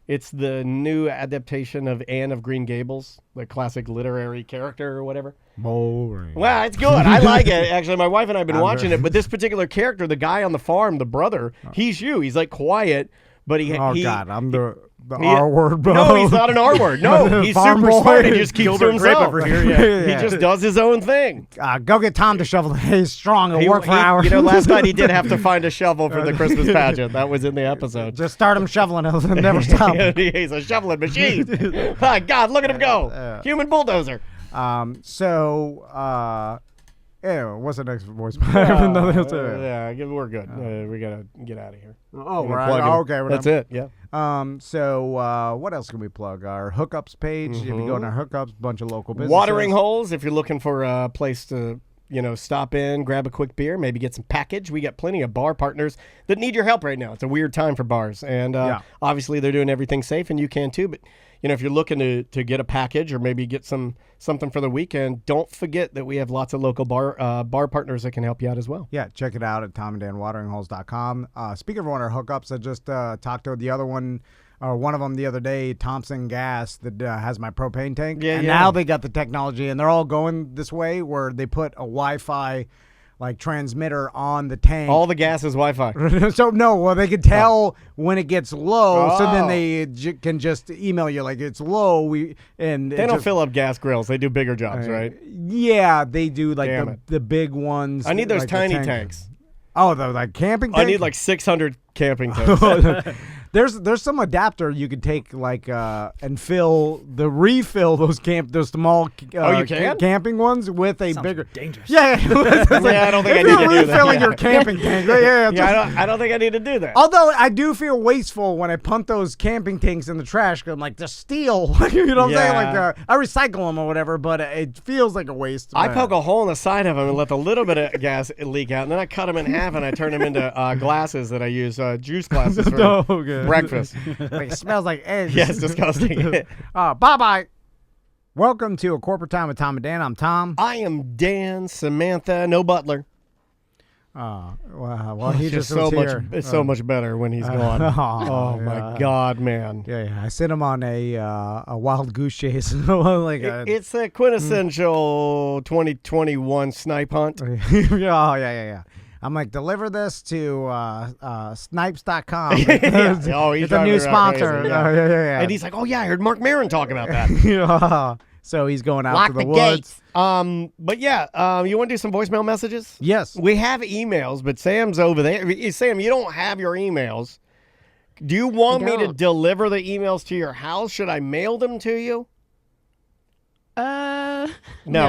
It's the new adaptation of Anne of Green Gables, the classic literary character or whatever. boring. Well, it's good. I like it. Actually, my wife and I have been watching it. But this particular character, the guy on the farm, the brother, he's you. He's like quiet, but God, I'm the R word, bro. No, he's not an R word. No, he's Farm super boy. smart. He just keeps to Gilbert Grape himself. over here, yeah. He just does his own thing. Go get Tom to shovel. He's strong. He'll work for hours. You know, last night he did have to find a shovel for the Christmas pageant. That was in the episode. Just start him shoveling. He'll never stop. He's a shoveling machine. My God, look at him go. Human bulldozer. Yeah, what's the next voice? I have nothing else to say. Yeah, we're good. We got to get out of here. Oh, I'm we're gonna plug out. him. Okay, we're That's done. it. Yeah. So what else can we plug? Our hookups page. If you go on our hookups, bunch of local businesses. Watering holes, if you're looking for a place to, stop in, grab a quick beer, maybe get some package. We got plenty of bar partners that need your help right now. It's a weird time for bars, and obviously they're doing everything safe, and you can too. But if you're looking to get a package or maybe get something for the weekend, don't forget that we have lots of local bar partners that can help you out as well. Yeah, check it out at TomandDanWateringHoles.com. Speaking of one of our hookups, I just talked to the other one. One of them the other day, Thompson Gas, that has my propane tank. And now they got the technology, and they're all going this way where they put a Wi-Fi transmitter on the tank. All the gas is Wi-Fi. So they can tell when it gets low. So then they can just email you it's low. They don't fill up gas grills. They do bigger jobs, right? Yeah, they do the big ones. I need those tiny tanks. Oh, the camping tank? I need 600 camping tanks. There's some adapter you could take and refill those small you can? camping ones with a Sounds bigger dangerous. Yeah, I don't think I need to do that. Refilling your camping tank. I don't think I need to do that. Although I do feel wasteful when I pump those camping tanks in the trash because I'm like, the steel. You know what I'm saying? I recycle them or whatever, but it feels like a waste. I poke a hole in the side of them and let a little bit of gas leak out, and then I cut them in half and I turn them into glasses that I use, juice glasses for breakfast. It smells like eggs. Yeah, it's disgusting. Bye-bye. Welcome to A Corporate Time with Tom and Dan. I'm Tom. I am Dan. Samantha, no butler. Well, he just so was much. here. It's so much better when he's gone. My God, man. Yeah, I sent him on a wild goose chase. It's a quintessential 2021 snipe hunt. Yeah. I'm like, deliver this to snipes.com. It's a new sponsor. Yeah. And he's like, oh, yeah, I heard Mark Maron talk about that. So he's going out Lock to the the woods. Gate. But yeah, you want to do some voicemail messages? Yes. We have emails, but Sam's over there. Sam, you don't have your emails. Do you want me to deliver the emails to your house? Should I mail them to you? No,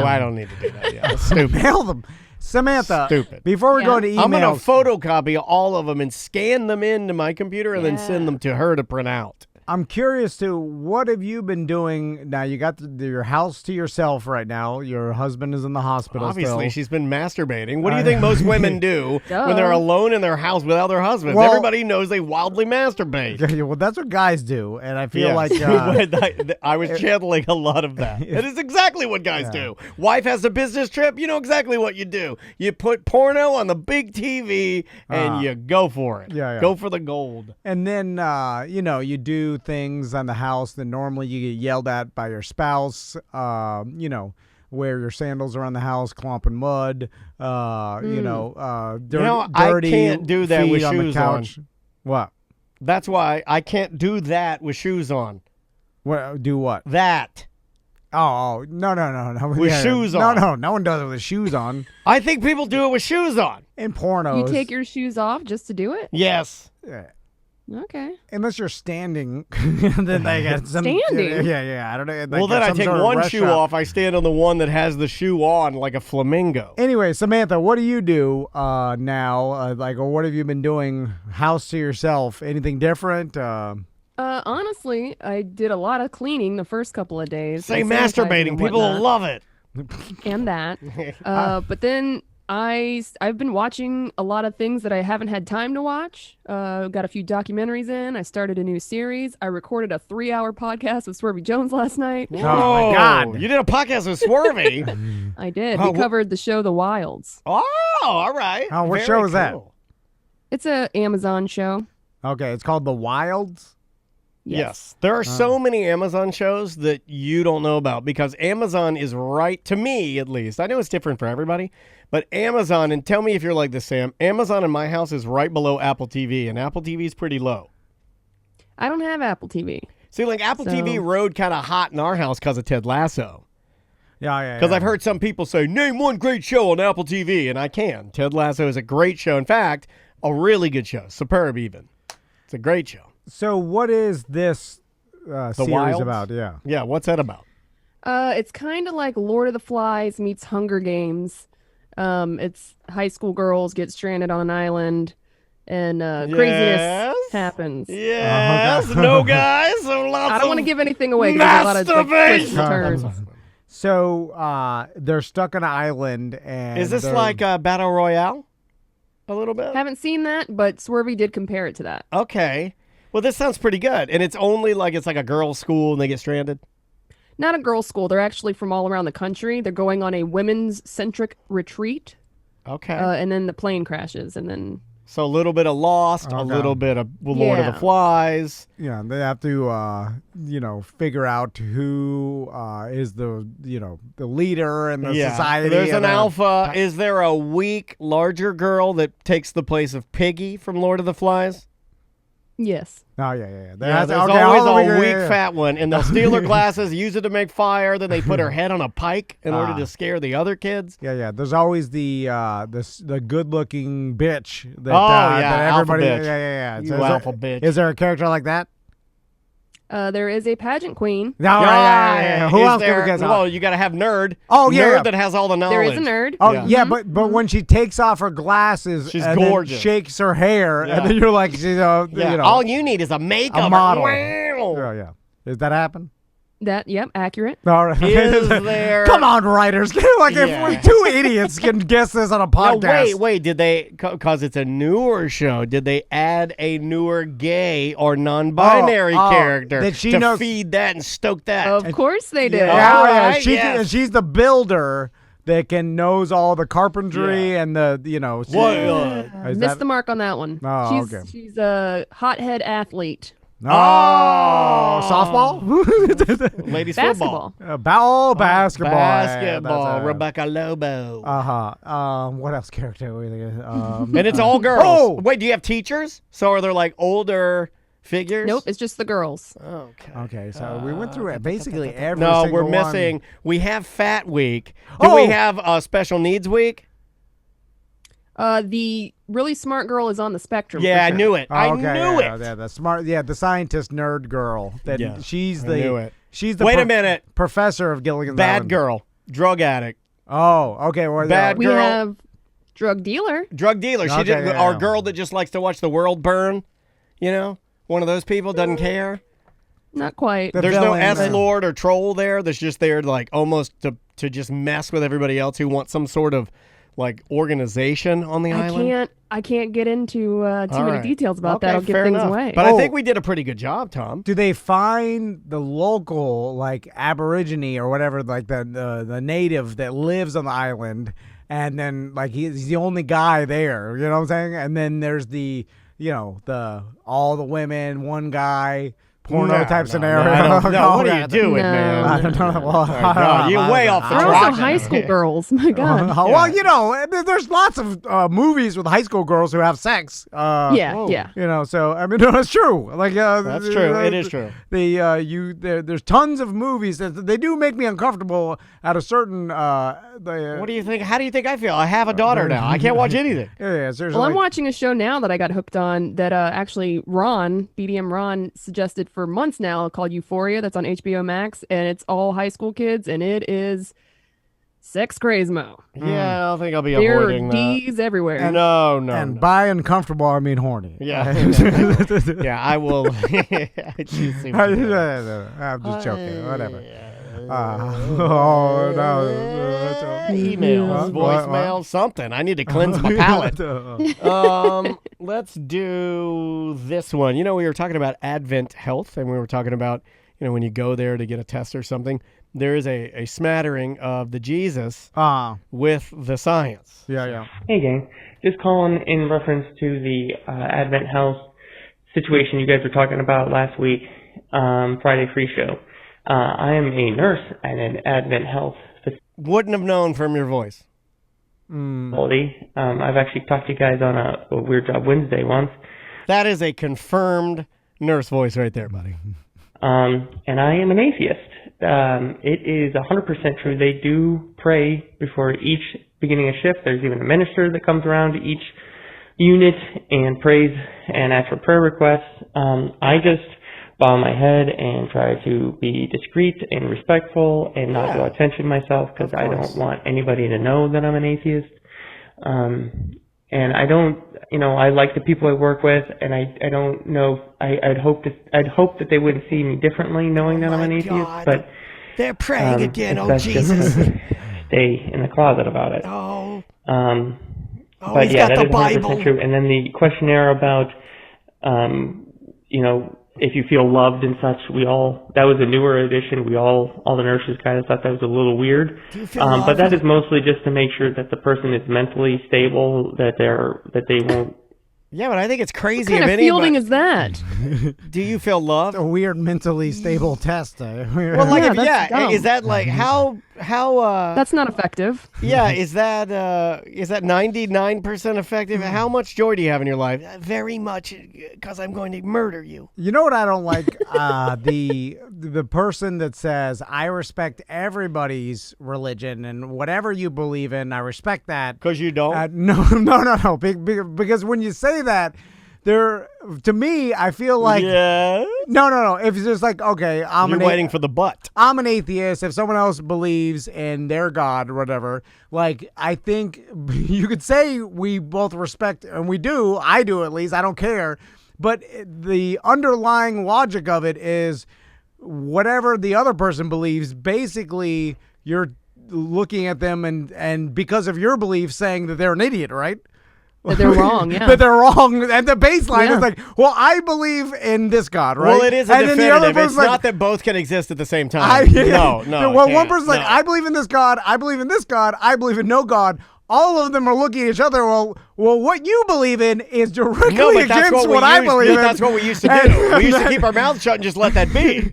I don't need to do that. Yeah, that's stupid. Mail them. Samantha, Stupid. Before we go to emails, I'm going to photocopy all of them and scan them into my computer and then send them to her to print out. I'm curious to what have you been doing? Now you got your house to yourself right now. Your husband is in the hospital. Obviously, still. she's been masturbating. What do you think most women do when they're alone in their house without their husbands? Well, everybody knows they wildly masturbate. Yeah, well, that's what guys do, and I feel like I was channeling a lot of that. It is exactly what guys do. Wife has a business trip. You know exactly what you do. You put porno on the big TV and you go for it. Yeah. Go for the gold. And then you do things on the house that normally you get yelled at by your spouse. Wear your sandals around the house, clomping mud. Dirty. I can't do that with on the shoes couch. on. What? That's why I can't do that with shoes on. Do what? That. Oh no! With shoes on. No one does it with shoes on. I think people do it with shoes on. In pornos. You take your shoes off just to do it? Yes. Yeah. Okay. Unless you're standing, then they got some. Standing? Yeah. I don't know. Well, then I take one shoe off. I stand on the one that has the shoe on, like a flamingo. Anyway, Samantha, what do you do now? Or what have you been doing? House to yourself? Anything different? Honestly, I did a lot of cleaning the first couple of days. Say and sanitizing masturbating. and People will whatnot. love it. And that. But then I've been watching a lot of things that I haven't had time to watch. Got a few documentaries in. I started a new series. I recorded a 3-hour podcast with Swervy Jones last night. Oh my God! You did a podcast with Swervy. I did. Oh, We covered the show The Wilds. Oh, all right. Oh, what Very show is that? cool. It's a Amazon show. Okay, it's called The Wilds. Yes. There are so many Amazon shows that you don't know about because Amazon is right, to me at least. I know it's different for everybody, but Amazon, and tell me if you're like this, Sam, Amazon in my house is right below Apple TV, and Apple TV is pretty low. I don't have Apple TV. See, Apple TV rode kind of hot in our house because of Ted Lasso. Yeah. Because I've heard some people say, name one great show on Apple TV, and I can. Ted Lasso is a great show. In fact, a really good show. Superb even. It's a great show. So what is this series Wilds? about? Yeah. Yeah, what's that about? It's kind of like Lord of the Flies meets Hunger Games. It's high school girls get stranded on an island, and craziness happens. Yes, no guys. So lots I don't want to give anything away. 'Cause there's a lot of twists and turns. So they're stuck on an island, and Is this like a Battle Royale? A little bit? Haven't seen that, but Swervy did compare it to that. Okay. Well, this sounds pretty good. And it's only like it's like a girls' school and they get stranded? Not a girls' school. They're actually from all around the country. They're going on a women's-centric retreat, Okay. and then the plane crashes, and then So a little bit of Lost, a Okay. little bit of Lord of Yeah. the Flies. Yeah, they have to, figure out who is the leader in the society. There's an and, alpha. Is there a weak, larger girl that takes the place of Piggy from Lord of the Flies? yes. Oh yeah. There's okay, always I'll a figure- weak fat one, and they'll steal her glasses, use it to make fire, then they put her head on a pike in order to scare the other kids. Yeah. There's always the good-looking bitch that, Yeah, that alpha everybody. bitch. Yeah. You So is there- alpha bitch. Is there a character like that? There is a pageant queen. No, yeah. Who Is else there, can we guess? well, you got to have nerd. Oh, yeah, Nerd yeah. that has all the knowledge. There is a nerd. Oh Yeah. yeah, but when she takes off her glasses, She's and then gorgeous. shakes her hair, Yeah. and then you're like, she's Yeah. All you need is a makeup. a model. Wow. Yeah. Does that happen? Yep, accurate. All right. Is there? Come on, writers. Like Yeah. if two idiots can guess this on a No, podcast. wait. Did they? Because it's a newer show. Did they add a newer gay or non-binary Oh, character that she to knows- feed that and stoke that? Of course they did. Yeah, All yeah. right, She yes. and she's the builder that knows all the carpentry and the she- What? Is Missed that- the mark on that one. Oh, she's, okay. she's a hothead athlete. Oh, softball? Ladies Basketball. football. Basketball. Basketball. Rebecca Lobo. What else character were we thinking? And it's all girls. Oh! Wait, do you have teachers? So are there like older figures? Nope, it's just the girls. Okay. Okay, so we went through basically every No, single we're one. missing. We have Fat Week. Do Oh! we have Special Needs Week? The really smart girl is on the spectrum. Yeah, for I sure. knew it. Oh, I okay, knew yeah, it. Yeah, the smart, the scientist nerd girl. That Yeah, she's I the knew it. she's the Wait a minute. professor of Gilligan's Bad Island. girl. Drug addict. Oh, okay. Well, Bad We girl. have drug dealer. Drug dealer. She Okay, just, yeah, our yeah. girl that just likes to watch the world burn. You know? One of those people doesn't care. Not quite. The There's no villain, S yeah. Lord or troll there. That's just there like almost to just mess with everybody else who wants some sort of like organization on the island. I can't get into too All many right. details about Okay, that. I'll give fair things enough. away. But I Oh. think we did a pretty good job, Tom. Do they find the local, like Aborigine or whatever, like the native that lives on the island, and then like he's the only guy there? You know what I'm saying? And then there's the all the women, one guy, porno No, type no, scenario. no, I don't know. What are you Okay. doing, No. man? I don't know. Well, My God, you're way off the They're track. also high school girls. My God. Well, there's lots of movies with high school girls who have sex. Yeah. So I mean, no, that's true. Like That's true. It is true. There's tons of movies that they do make me uncomfortable at a certain. What do you think? How do you think I feel? I have a daughter now. I can't watch anything. Yeah, seriously. Well, I'm like- watching a show now that I got hooked on that actually BDM Ron suggested for months now called Euphoria that's on HBO Max, and it's all high school kids, and it is sex crazemo. Yeah, I think I'll be There are avoiding that. D's everywhere. No. And by uncomfortable, I mean horny. Yeah. Yeah, I will. I choose to- I'm just joking. Whatever. Oh no. Emails, What? voicemail, something. I need to cleanse my palate. Let's do this one. You know, we were talking about Advent Health, and we were talking about, when you go there to get a test or something, there is a smattering of the Jesus with the science. Yeah. Hey gang, just calling in reference to the Advent Health situation you guys were talking about last week, Friday Free Show. I am a nurse at an Advent Health Wouldn't have known from your voice. facility. I've actually talked to you guys on a Weird Job Wednesday once. That is a confirmed nurse voice right there, buddy. And I am an atheist. It is 100% true. They do pray before each beginning of shift. There's even a minister that comes around to each unit and prays and asks for prayer requests. I just bow my head and try to be discreet and respectful and not draw attention myself because I don't want anybody to know that I'm an atheist. And I don't, I like the people I work with, and I don't know. I'd hope that they wouldn't see me differently, knowing that I'm an atheist. God. But They're praying again. it's Oh, best just Jesus. to stay in the closet about it. Oh. But he's yeah, got that the is 100% Bible. true. And then the questionnaire about, if you feel loved and such, that was a newer edition. All the nurses kind of thought that was a little weird. But that is mostly just to make sure that the person is mentally stable, that they won't. Yeah, but I think it's crazy. What kind of fielding is that? Do you feel loved? A weird mentally stable test. Well, that's dumb. is that like how? That's not effective. Yeah, is that 99% effective? How much joy do you have in your life? Very much, because I'm going to murder you. You know what I don't like? The person that says, I respect everybody's religion and whatever you believe in, I respect that. Because you don't? No. Because when you say that, to me, I feel like Yeah. no. If it's just like, okay, You're waiting for the butt. I'm an atheist. If someone else believes in their God or whatever, like, I think you could say we both respect, and we do. I do, at least. I don't care. But the underlying logic of it is whatever the other person believes, basically you're looking at them and because of your belief saying that they're an idiot, right? That they're wrong, yeah. That they're wrong. And the baseline Yeah. is like, well, I believe in this God, right? Well, it is a and then the other definitive. It's person's like, not that both can exist at the same time. No. Well, it one can't. person's like, No. I believe in this God. I believe in this God. I believe in no God. All of them are looking at each other. Well, what you believe in is directly No, but that's against what I we believe used, in. That's what we used to do. We used to keep our mouths shut and just let that be.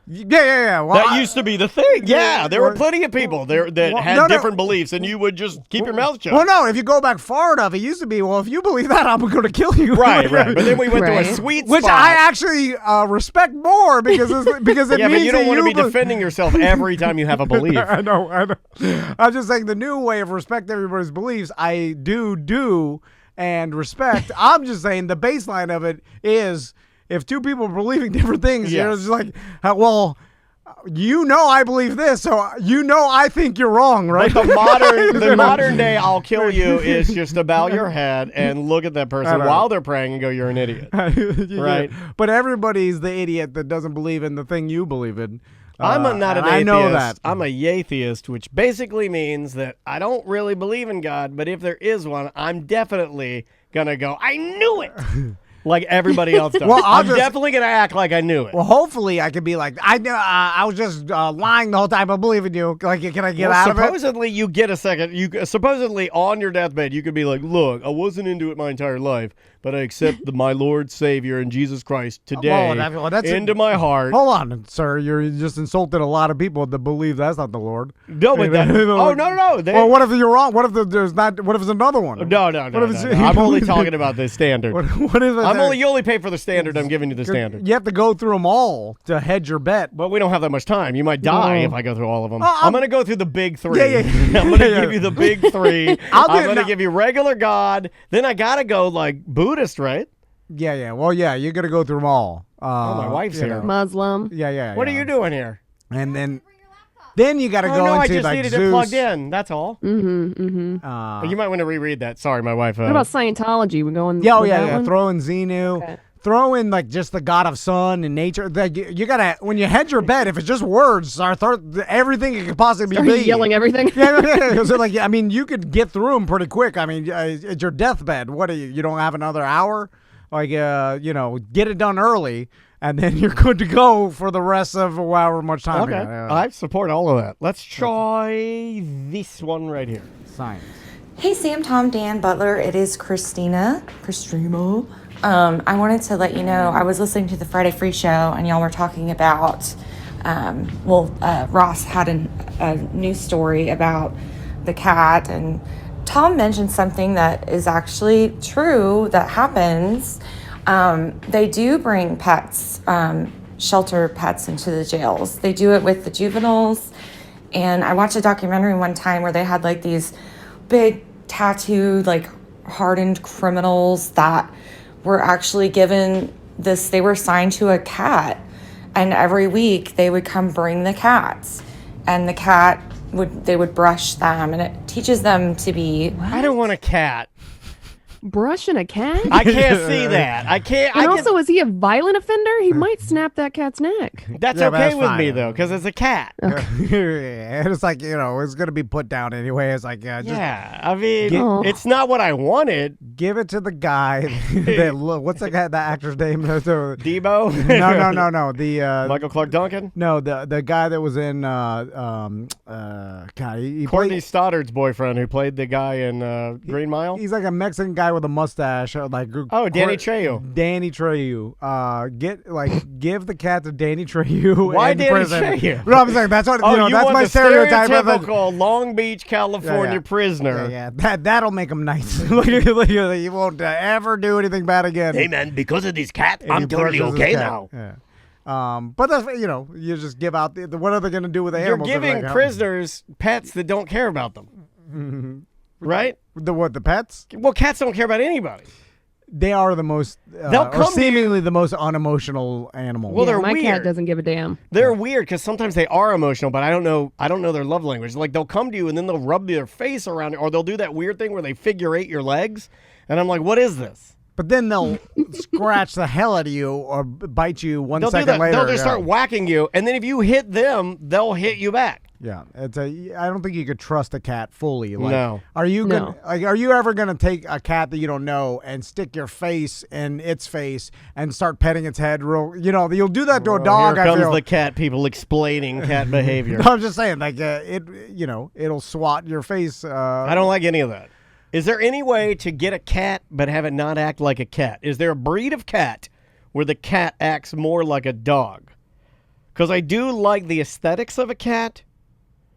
Yeah. Well, That used to be the thing. Yeah, there were plenty of people there that had no. different beliefs, and you would just keep your mouth shut. Well, no, if you go back far enough, it used to be, well, if you believe that, I'm going to kill you. Right. But then we went to a Right. sweet Which spot. I actually respect more because it yeah, means but you don't that want to be be- defending yourself every time you have a belief. I know. I'm just saying the new way of respect everybody's beliefs, I do and respect. I'm just saying the baseline of it is if two people are believing different things, Yes. it's just like, well, I believe this, so I think you're wrong, right? But the modern day I'll kill you is just to bow your head and look at that person know. while they're praying and go, you're an idiot. Right. But everybody's the idiot that doesn't believe in the thing you believe in. I'm not an and atheist. I know that. I'm a yatheist, which basically means that I don't really believe in God, but if there is one, I'm definitely going to go, I knew it. Like everybody else does. Well, I'm definitely going to act like I knew it. Well, hopefully I could be like, I was just lying the whole time. I believe in you. Like, can I get out of it? Supposedly you get a second. Supposedly on your deathbed, you could be like, look, I wasn't into it my entire life, but I accept my Lord, Savior, and Jesus Christ today into my heart. Hold on, sir. You're just insulted a lot of people that believe that's not the Lord. No, but no. Well, what if you're wrong? What if there's not? What if it's another one? No. What if it's- I'm only talking about the standard. What if You only pay for the standard. I'm giving you the standard. You have to go through them all to hedge your bet. But we don't have that much time. You might die No. if I go through all of them. Oh, I'm going to go through the big three. Yeah. I'm going to Yeah. give you the big three. I'm going to give you regular God. Then I got to go like Buddhist, right? Yeah. Well, yeah, you got to go through them all. My wife's you here. know. Muslim. Yeah. What are you doing here? And then you got to Oh, go no, I into just like needed Zeus. it plugged in. That's all. Mm-hmm. You might want to reread that. Sorry, my wife. What about Scientology? We going? Yeah, with that yeah. one? Throw in Xenu. Okay. Throw in like just the God of sun and nature. Like, you gotta, when you hedge your bet, if it's just words, everything it could possibly Are be. you yelling everything? Yeah. So like, I mean, you could get through them pretty quick. I mean, it's your deathbed. What are you? You don't have another hour? Like, get it done early, and then you're good to go for the rest of however much time. Okay. I support all of that. Let's try this one right here. Science. Hey Sam, Tom, Dan, Butler. It is Christina. I wanted to let you know I was listening to the Friday Free Show and y'all were talking about, Ross had a news story about the cat, and Tom mentioned something that is actually true that happens. They do bring pets, shelter pets into the jails. They do it with the juveniles. And I watched a documentary one time where they had like these big tattooed, like hardened criminals that were actually given this, they were assigned to a cat. And every week they would come bring the cats. And the cat they would brush them, and it teaches them to be. I don't want a cat. brushing a cat? I can't see that. I can't. And I also, is he a violent offender? He might snap that cat's neck. That's Yeah, but okay that's with fine. me though, because it's a cat. And it's like, it's gonna be put down anyway. It's like, just Yeah, I mean, Get- it's not what I wanted. give it to the guy. What's the guy? The actor's name? No, Debo. no. The Michael Clark Duncan. no, the guy that was in God, he Courtney played. Stoddard's boyfriend, who played the guy in Green Mile. He's like a Mexican guy with a mustache. Danny Trejo. Danny Trejo. Give the cat to Danny Trejo. Why in Danny prison. Trejo? No, I'm saying that's what You that's want my the stereotype. of it. stereotypical Long Beach, California Yeah. prisoner. Yeah, that'll make him nice. You won't ever do anything bad again. Hey man, because of this cat, And I'm he totally brushes his okay cat. now. Yeah. But that's you just give out what are they going to do with the You're animals? giving prisoners pets that don't care about them, right? the pets? Well, cats don't care about anybody. They are the most They'll or come to you- seemingly the most unemotional animal. Well, they're my cat weird. doesn't give a damn. They're weird because sometimes they are emotional, but I don't know their love language. Like they'll come to you and then they'll rub their face around it, or they'll do that weird thing where they figure eight your legs, and I'm like, what is this? But then they'll scratch the hell out of you or bite you one They'll do second that. later. They'll just yeah. start whacking you, and then if you hit them, they'll hit you back. Yeah, I don't think you could trust a cat fully. Like, No. Are you No. are you ever gonna take a cat that you don't know and stick your face in its face and start petting its head? You'll do that to a dog. Here I comes feel. the cat people explaining cat behavior. No, I'm just saying, like it'll swat your face. I don't like any of that. Is there any way to get a cat but have it not act like a cat? Is there a breed of cat where the cat acts more like a dog? Because I do like the aesthetics of a cat,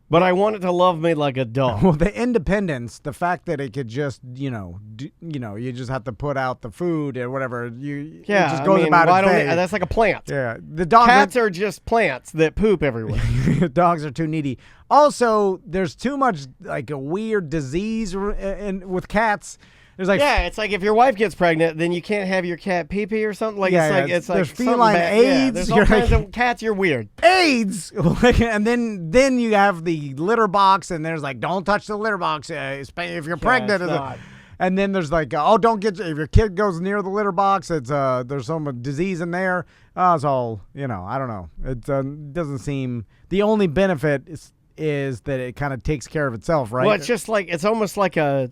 but I want it to love me like a dog. Well, the independence, the fact that it could just, you just have to put out the food and whatever. It just goes about its day. That's like a plant. Yeah, the dogs. Cats are just plants that poop everywhere. Dogs are too needy. Also, there's too much like a weird disease with cats. There's like Yeah, it's like if your wife gets pregnant, then you can't have your cat pee-pee or something. Like Yeah, it's like there's something feline bad. Yeah, AIDS. there's all You're kinds like- of cats. You're weird. AIDS, and then you have the litter box, and there's like, don't touch the litter box if you're pregnant. it's not. And then there's like, don't get if your kid goes near the litter box, it's there's some disease in there. It's all I don't know. It doesn't seem the only benefit is that it kind of takes care of itself, right? Well, it's just like it's almost like a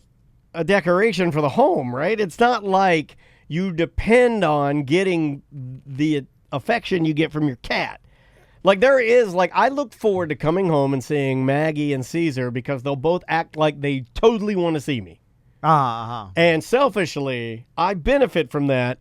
decoration for the home, right? It's not like you depend on getting the affection you get from your cat. Like there is, like I look forward to coming home and seeing Maggie and Caesar because they'll both act like they totally want to see me. And selfishly, I benefit from that.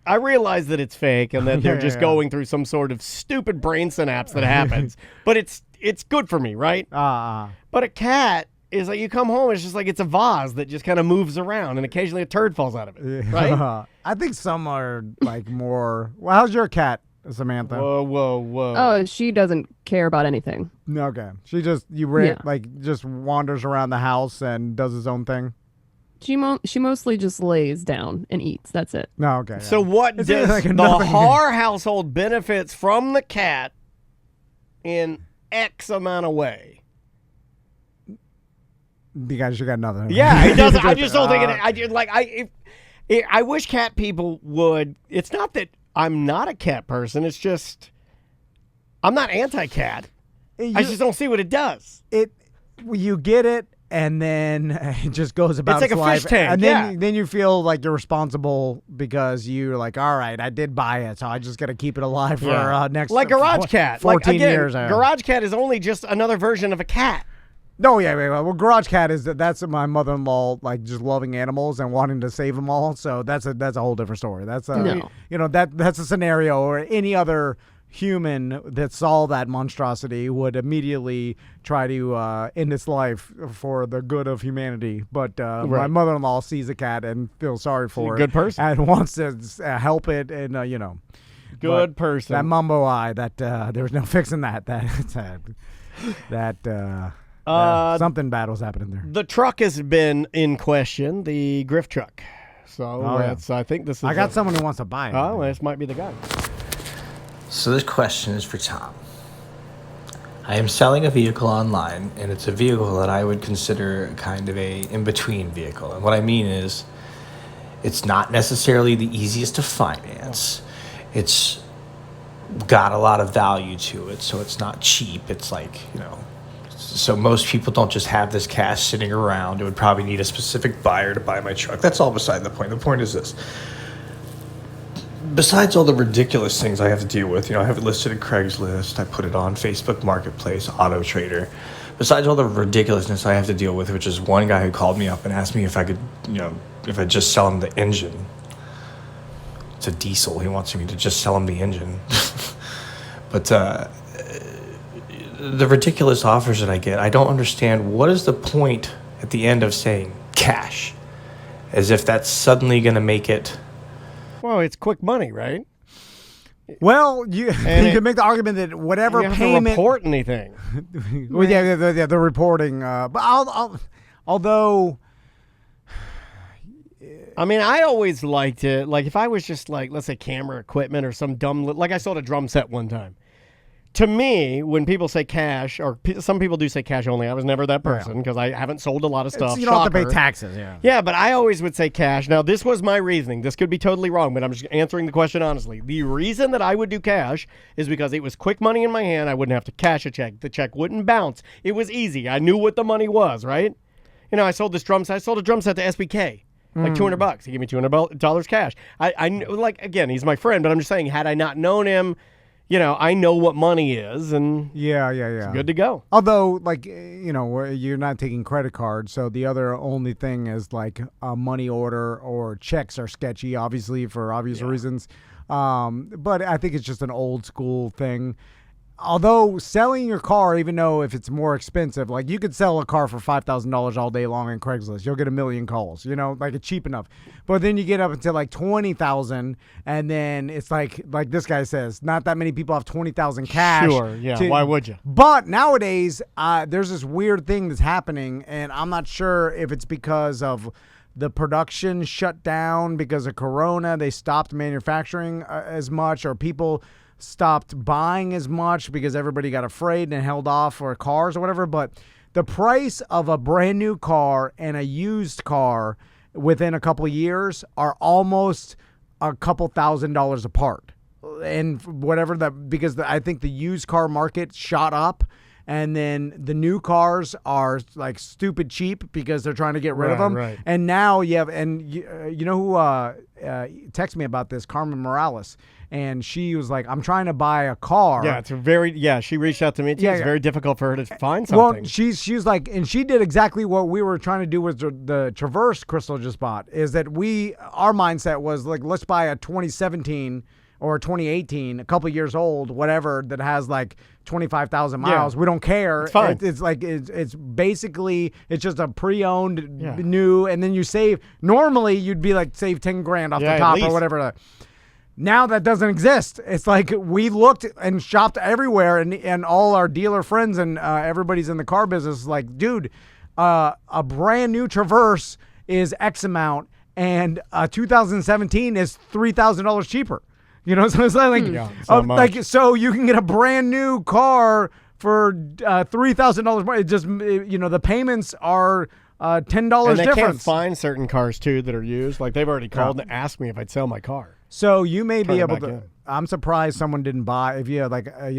I realize that it's fake and that they're just going through some sort of stupid brain synapse that happens. But it's good for me, right? But a cat is like you come home, it's just like it's a vase that just kind of moves around and occasionally a turd falls out of it, right? I think some are like more. Well, how's your cat, Samantha? Whoa. Oh, she doesn't care about anything. Okay, she just Yeah. just wanders around the house and does his own thing. She mostly just lays down and eats. That's it. No, okay. So what It's does like the nothing- Har household benefits from the cat in X amount of way? Because you got nothing. Yeah, it doesn't. I just don't think it. I wish cat people would. It's not that I'm not a cat person. It's just I'm not anti-cat. I just don't see what it does. You get it, and then it just goes about like its a life, fish tank, and yeah. then you feel like you're responsible because you're like, all right, I did buy it, so I just got to keep it alive for next like Garage Cat. 14 again, years. Garage Cat is only just another version of a cat. No, yeah, well, Garage Cat that's my mother-in-law like just loving animals and wanting to save them all. So that's a whole different story. That's No. That's a scenario or any other human that saw that monstrosity would immediately try to end its life for the good of humanity. But my Right. mother-in-law sees a cat and feels sorry for it. good person. And wants to help it and Good But person. That mumbo eye, there's no fixing that. Something bad was happening there. The truck has been in question, the Griff truck. So I think this is. I got someone who wants to buy it. Oh, this might be the guy. So this question is for Tom. I am selling a vehicle online, and it's a vehicle that I would consider kind of a in-between vehicle. And what I mean is, It's not necessarily the easiest to finance. It's got a lot of value to it, so it's not cheap. It's like, so most people don't just have this cash sitting around. It would probably need a specific buyer to buy my truck. That's all beside the point. The point is this. Besides all the ridiculous things I have to deal with, I have it listed at Craigslist. I put it on Facebook Marketplace, Auto Trader. Besides all the ridiculousness I have to deal with, which is one guy who called me up and asked me if I could, if I'd just sell him the engine. It's a diesel. He wants me to just sell him the engine. But the ridiculous offers that I get, I don't understand. What is the point at the end of saying cash? As if that's suddenly going to make it... Well, it's quick money, right? Well, you can make the argument that whatever you have payment... to report anything. Well, yeah, the reporting. But although... I mean, I always liked it. Like, if I was just like, let's say camera equipment or some dumb... Like, I sold a drum set one time. To me, when people say cash, or some people do say cash only, I was never that person because I haven't sold a lot of stuff. You don't have to pay taxes, Yeah, but I always would say cash. Now, this was my reasoning. This could be totally wrong, but I'm just answering the question honestly. The reason that I would do cash is because it was quick money in my hand. I wouldn't have to cash a check. The check wouldn't bounce. It was easy. I knew what the money was, right? I sold this drum set. I sold a drum set to SBK. Like $200. He gave me $200 cash. I like, again, he's my friend, but I'm just saying, had I not known him, I know what money is, and yeah, it's good to go. Although, like, you're not taking credit cards, so the other only thing is like a money order or checks are sketchy, obviously for obvious reasons. But I think it's just an old school thing. Although selling your car, even though if it's more expensive, like you could sell a car for $5,000 all day long on Craigslist, you'll get a million calls, like it's cheap enough. But then you get up into like 20,000, and then it's like this guy says, not that many people have 20,000 cash. Sure, yeah. Why would you? But nowadays, there's this weird thing that's happening, and I'm not sure if it's because of the production shut down because of Corona. They stopped manufacturing as much, or people stopped buying as much because everybody got afraid and held off for cars or whatever. But the price of a brand new car and a used car within a couple of years are almost a couple $1,000s apart. And whatever because I think the used car market shot up, and then the new cars are like stupid cheap because they're trying to get rid of them. Right. And now you have, and you know who texted me about this? Carmen Morales. And she was like, I'm trying to buy a car. Yeah, she reached out to me too. It's very difficult for her to find something. Well, she was like, and she did exactly what we were trying to do with the Traverse Crystal just bought, is that our mindset was like, let's buy a 2017 or 2018, a couple years old, whatever, that has like 25,000 miles. We don't care. It's fine. It's like, it's basically, it's just a pre-owned new, and then you save, normally you'd be like, save 10 grand off the top or whatever. Now that doesn't exist. It's like we looked and shopped everywhere, and all our dealer friends and everybody's in the car business is like, dude, a brand new Traverse is X amount, and 2017 is $3,000 cheaper. So it's like, so you can get a brand new car for $3,000 more. It just, the payments are $10 difference. And they can't find certain cars too that are used. Like they've already called and asked me if I'd sell my car. So you may be able to. I'm surprised someone didn't buy. If you have like a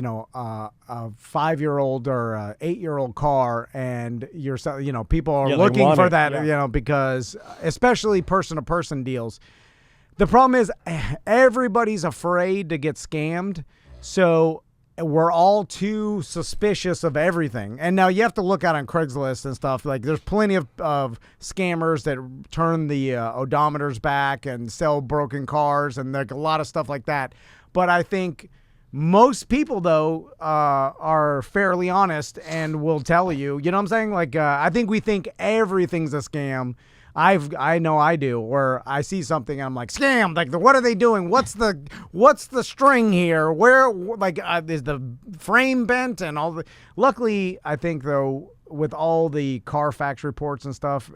5-year-old or a 8-year-old car, and you're people are looking for that. Because especially person-to-person deals. The problem is everybody's afraid to get scammed, so we're all too suspicious of everything. And now you have to look out on Craigslist and stuff. Like there's plenty of scammers that turn the odometers back and sell broken cars, and like a lot of stuff like that. But I think most people, though, are fairly honest and will tell you. You know what I'm saying? Like I think we think everything's a scam. I know I do, where I see something and I'm like, scam, like what are they doing? What's the string here? Where is the frame bent and all the. Luckily, I think though, with all the Carfax reports and stuff,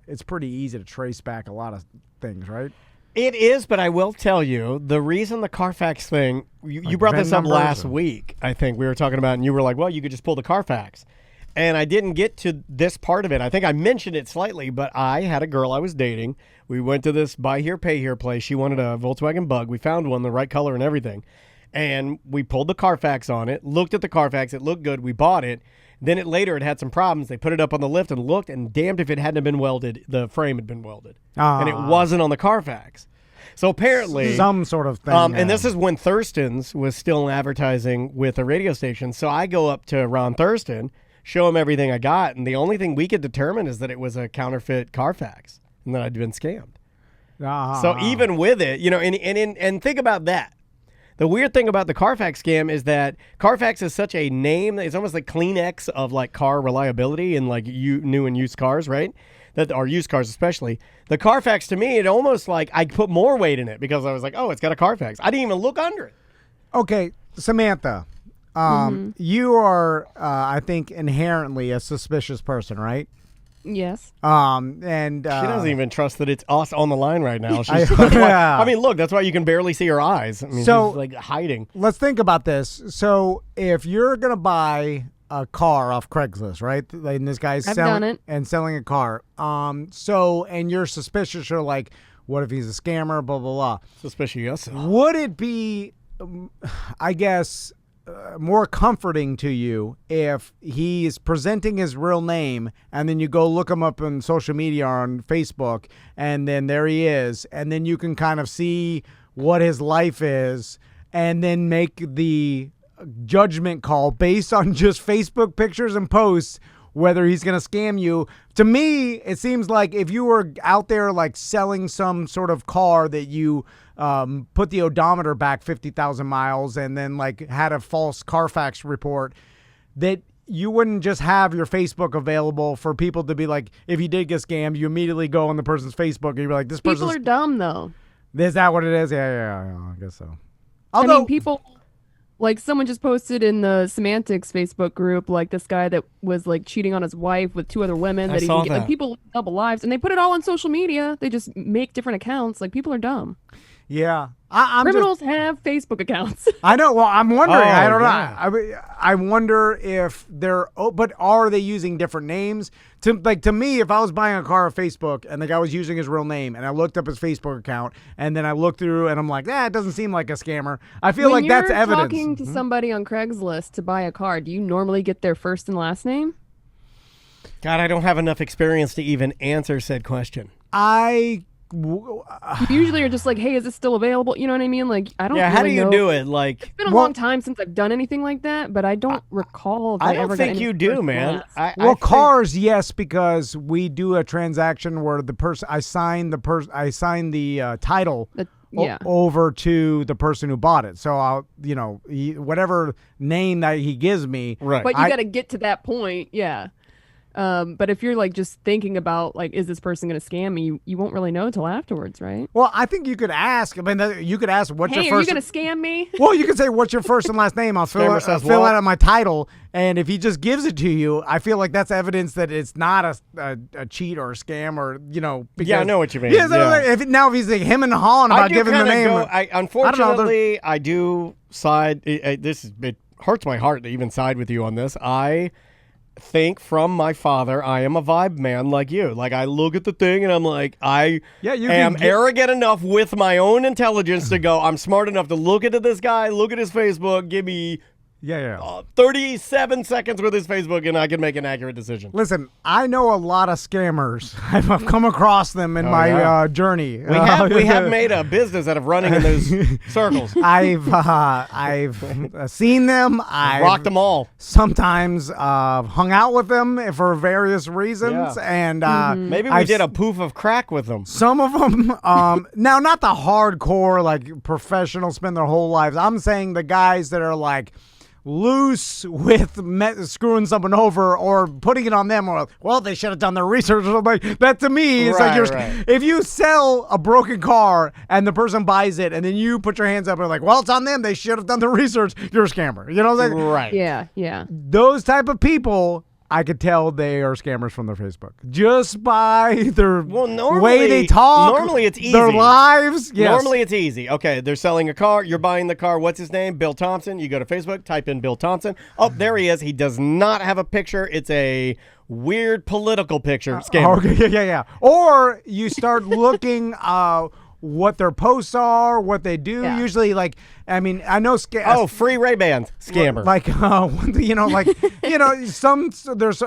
it's pretty easy to trace back a lot of things, right? It is, but I will tell you, the reason the Carfax thing, you brought this up last week, I think we were talking about, and you were like, well, you could just pull the Carfax. And I didn't get to this part of it. I think I mentioned it slightly, but I had a girl I was dating. We went to this buy here, pay here place. She wanted a Volkswagen Bug. We found one, the right color and everything. And we pulled the Carfax on it, looked at the Carfax. It looked good. We bought it. Then it had some problems. They put it up on the lift and looked, and damned if it hadn't been welded. The frame had been welded. And it wasn't on the Carfax. So apparently, some sort of thing. And this is when Thurston's was still advertising with a radio station. So I go up to Ron Thurston, show him everything I got, and the only thing we could determine is that it was a counterfeit Carfax and that I'd been scammed. So even with it, and think about that. The weird thing about the Carfax scam is that Carfax is such a name. It's almost like Kleenex of like car reliability and like new and used cars, right? That are used cars especially. The Carfax to me, it almost like I put more weight in it because I was like, oh, it's got a Carfax. I didn't even look under it. Okay, Samantha, you are, I think, inherently a suspicious person, right? Yes. And she doesn't even trust that it's us on the line right now. Yeah. I mean, look, that's why you can barely see her eyes. I mean, so she's like hiding. Let's think about this. So if you're gonna buy a car off Craigslist, right? And this guy's selling a car. And you're suspicious. You're like, what if he's a scammer? Blah blah blah. Suspicious. Would it be, I guess, more comforting to you if he's presenting his real name and then you go look him up on social media or on Facebook and then there he is and then you can kind of see what his life is and then make the judgment call based on just Facebook pictures and posts whether he's going to scam you? To me, it seems like if you were out there like selling some sort of car that you put the odometer back 50,000 miles and then like had a false Carfax report, that you wouldn't just have your Facebook available for people to be like, if you did get scammed, you immediately go on the person's Facebook and you're like, this person. People are dumb though. Is that what it is? Yeah, I guess so. Although, I mean, people, like someone just posted in the Semantics Facebook group, like this guy that was like cheating on his wife with 2 other women. That he can get, like people live double lives, and they put it all on social media. They just make different accounts. Like people are dumb. Yeah, criminals have Facebook accounts. I know. Well, I'm wondering. I don't know. I wonder if they're. But are they using different names? To me, if I was buying a car on Facebook and the guy was using his real name, and I looked up his Facebook account, and then I looked through, and I'm like, it doesn't seem like a scammer. I feel like that's evidence. When you're talking to somebody on Craigslist to buy a car, do you normally get their first and last name? God, I don't have enough experience to even answer said question. You usually are just like, hey, is this still available? You know what I mean? Like, I don't. Yeah, how do you do it? Like, it's been a long time since I've done anything like that, but I don't recall. If I don't ever think got you do, man. Cars, yes, because we do a transaction where the person I sign the title over to the person who bought it. So I'll, whatever name that he gives me, right? But you got to get to that point, yeah. But if you're like just thinking about like, is this person going to scam me? You won't really know until afterwards, right? Well, I think you could ask. I mean, you could ask what's your first. Are you going to scam me? Well, you could say what's your first and last name. I'll fill out my title, and if he just gives it to you, I feel like that's evidence that it's not a cheat or a scam or Because, I know what you mean. Yeah. If he's like him and hawing about giving the name. Unfortunately, I do side. It hurts my heart to even side with you on this. I think from my father, I am a vibe man like you. Like, I look at the thing and I'm like, I am arrogant enough with my own intelligence to go, I'm smart enough to look into this guy, look at his Facebook, give me 37 seconds with his Facebook, and I can make an accurate decision. Listen, I know a lot of scammers. I've come across them in my journey. We have made a business out of running in those circles. I've seen them. I've rocked them all. Sometimes hung out with them for various reasons, and maybe we did a poof of crack with them. Some of them, now not the hardcore like professionals spend their whole lives. I'm saying the guys that are like loose with screwing someone over or putting it on them, or they should have done their research or something. That to me is if you sell a broken car and the person buys it and then you put your hands up and like, it's on them, they should have done the research, you're a scammer. You know what I'm saying? Right. Yeah. Those type of people, I could tell they are scammers from their Facebook just by their normally, way they talk. Normally, it's easy. Their lives. Yes. Normally, it's easy. Okay, they're selling a car. You're buying the car. What's his name? Bill Thompson. You go to Facebook, type in Bill Thompson. Oh, there he is. He does not have a picture. It's a weird political picture. Scammer. Okay, yeah. Or you start looking what their posts are, what they do. Yeah. Usually, like, I mean, I know. Free Ray-Bans. Scammer. Like, there's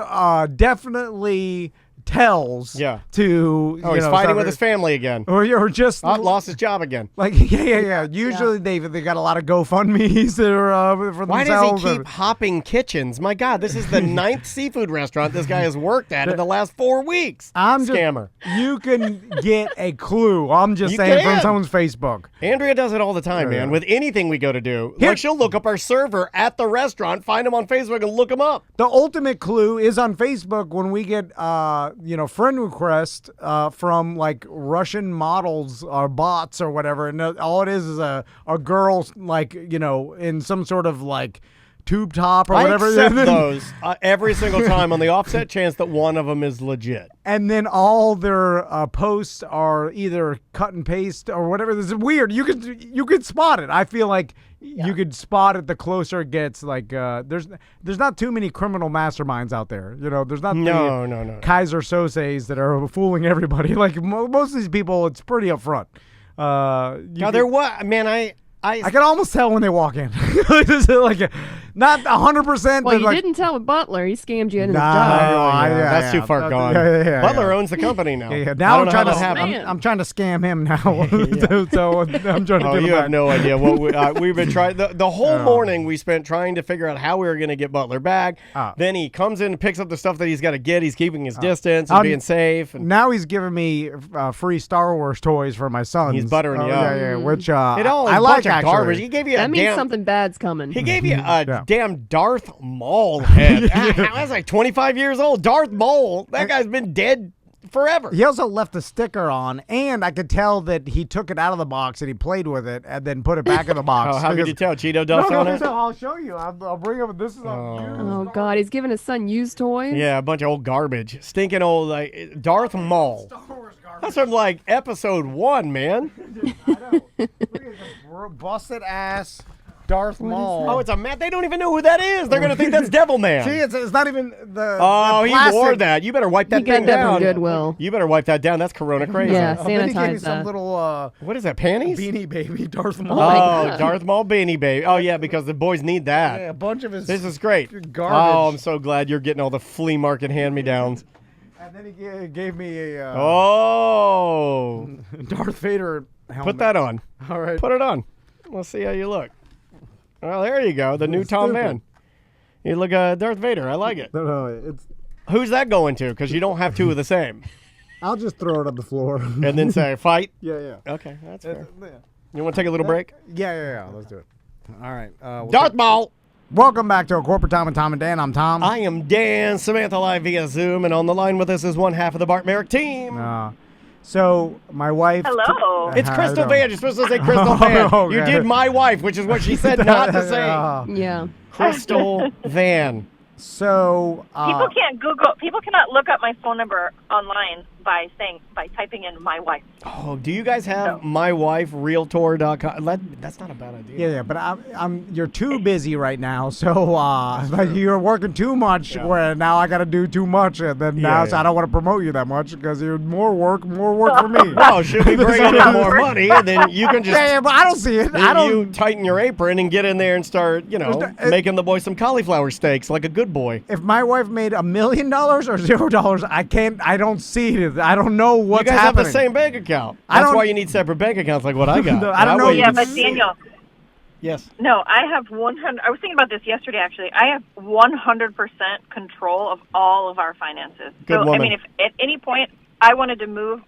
definitely tells to. Oh, he's fighting with his family again. Or just lost his job again. Like, yeah. Usually they got a lot of GoFundMes that are for Why themselves. does he keep hopping kitchens? My God, this is the 9th seafood restaurant this guy has worked at in the last 4 weeks. Scammer. You can get a clue. I'm just You saying can. from someone's Facebook. Andrea does it all the time, man. With anything we go to do, like she'll look up our server at the restaurant, find him on Facebook, and look him up. The ultimate clue is on Facebook when we get friend requests from like Russian models or bots or whatever, and all it is a girl like in some sort of like tube top or whatever. I accept those every single time on the offset chance that one of them is legit. And then all their posts are either cut and paste or whatever. This is weird. You could spot it. I feel like you could spot it the closer it gets. Like there's not too many criminal masterminds out there. There's not no. Kaiser Sose's that are fooling everybody. Like most of these people, it's pretty upfront. I can almost tell when they walk in. This is like not 100%. Well, you like, didn't tell with Butler. He scammed you into the Nah, job. That's too far gone. Yeah. Butler owns the company now. Now I'm trying to scam him now. So I'm trying to get him you back. have no idea what we've been trying. The whole morning we spent trying to figure out how we were going to get Butler back. Then he comes in and picks up the stuff that he's got to get. He's keeping his distance and being safe. And now he's giving me free Star Wars toys for my sons. He's buttering you up. Yeah, which it all is I a like bunch of garbage. actually. He gave you That means something bad's coming. He gave you a damn Darth Maul head. That's like 25 years old. Darth Maul. That guy's been dead forever. He also left a sticker on, and I could tell that he took it out of the box and he played with it and then put it back in the box. How could you tell? Cheeto dust on it? I'll show you. I'll bring up. This is Oh God, he's giving his son used toys. Yeah, a bunch of old garbage. Stinking old Darth Maul. That's from like episode 1, man. I know. Look at this busted ass Darth Maul. Oh, it's a man. They don't even know who that is. They're gonna think that's Devil Man. See, it's not even the. Oh, the he plastic. wore that. You better wipe that He got thing that from down. Goodwill. You better wipe that down. That's Corona crazy. Yeah, Then he gave me sanitize some that. little What is that? Panties? beanie baby Darth Maul. my Oh, God. Darth Maul beanie baby. Oh yeah, because the boys need that. Yeah, a bunch of his. This is great. Garbage. Oh, I'm so glad you're getting all the flea market hand-me-downs. And then he gave me a Darth Vader helmet. Put that on. All right. Put it on. Let's see how you look. Well, there you go. The new Tom stupid. Man. You look Darth Vader. I like it. No, it's. Who's that going to? Because you don't have two of the same. I'll just throw it on the floor. And then say, fight? Yeah. Okay, that's fair. You want to take a little break? Yeah. Let's do it. All right. Darth Maul! Welcome back to a Corporate Tom and Dan. I'm Tom. I am Dan, Samantha live via Zoom, and on the line with us is one half of the Bart Merrick team. So my wife. Hello. It's Crystal Van. You're supposed to say Crystal Van. Okay. You did my wife, which is what she said not to say. Yeah. Crystal Van. So People cannot look up my phone number online by typing in my wife. Oh, do you guys have mywiferealtor.com? That's not a bad idea. Yeah, but you're too busy right now, so like you're working too much. Yeah. Where now I got to do too much, and then so I don't want to promote you that much because you're more work for me. Well, should we bring in more money, and then you can just but I don't see it. You tighten your apron and get in there and start, making the boy some cauliflower steaks like a good boy. If my wife made $1 million or $0, I don't see it. I don't know what's happening. You guys have the same bank account. That's why you need separate bank accounts like what I got. I don't know. Yeah, but Daniel. Yes. No, I have 100. I was thinking about this yesterday, actually. I have 100% control of all of our finances. Good woman. I mean, if at any point I wanted to move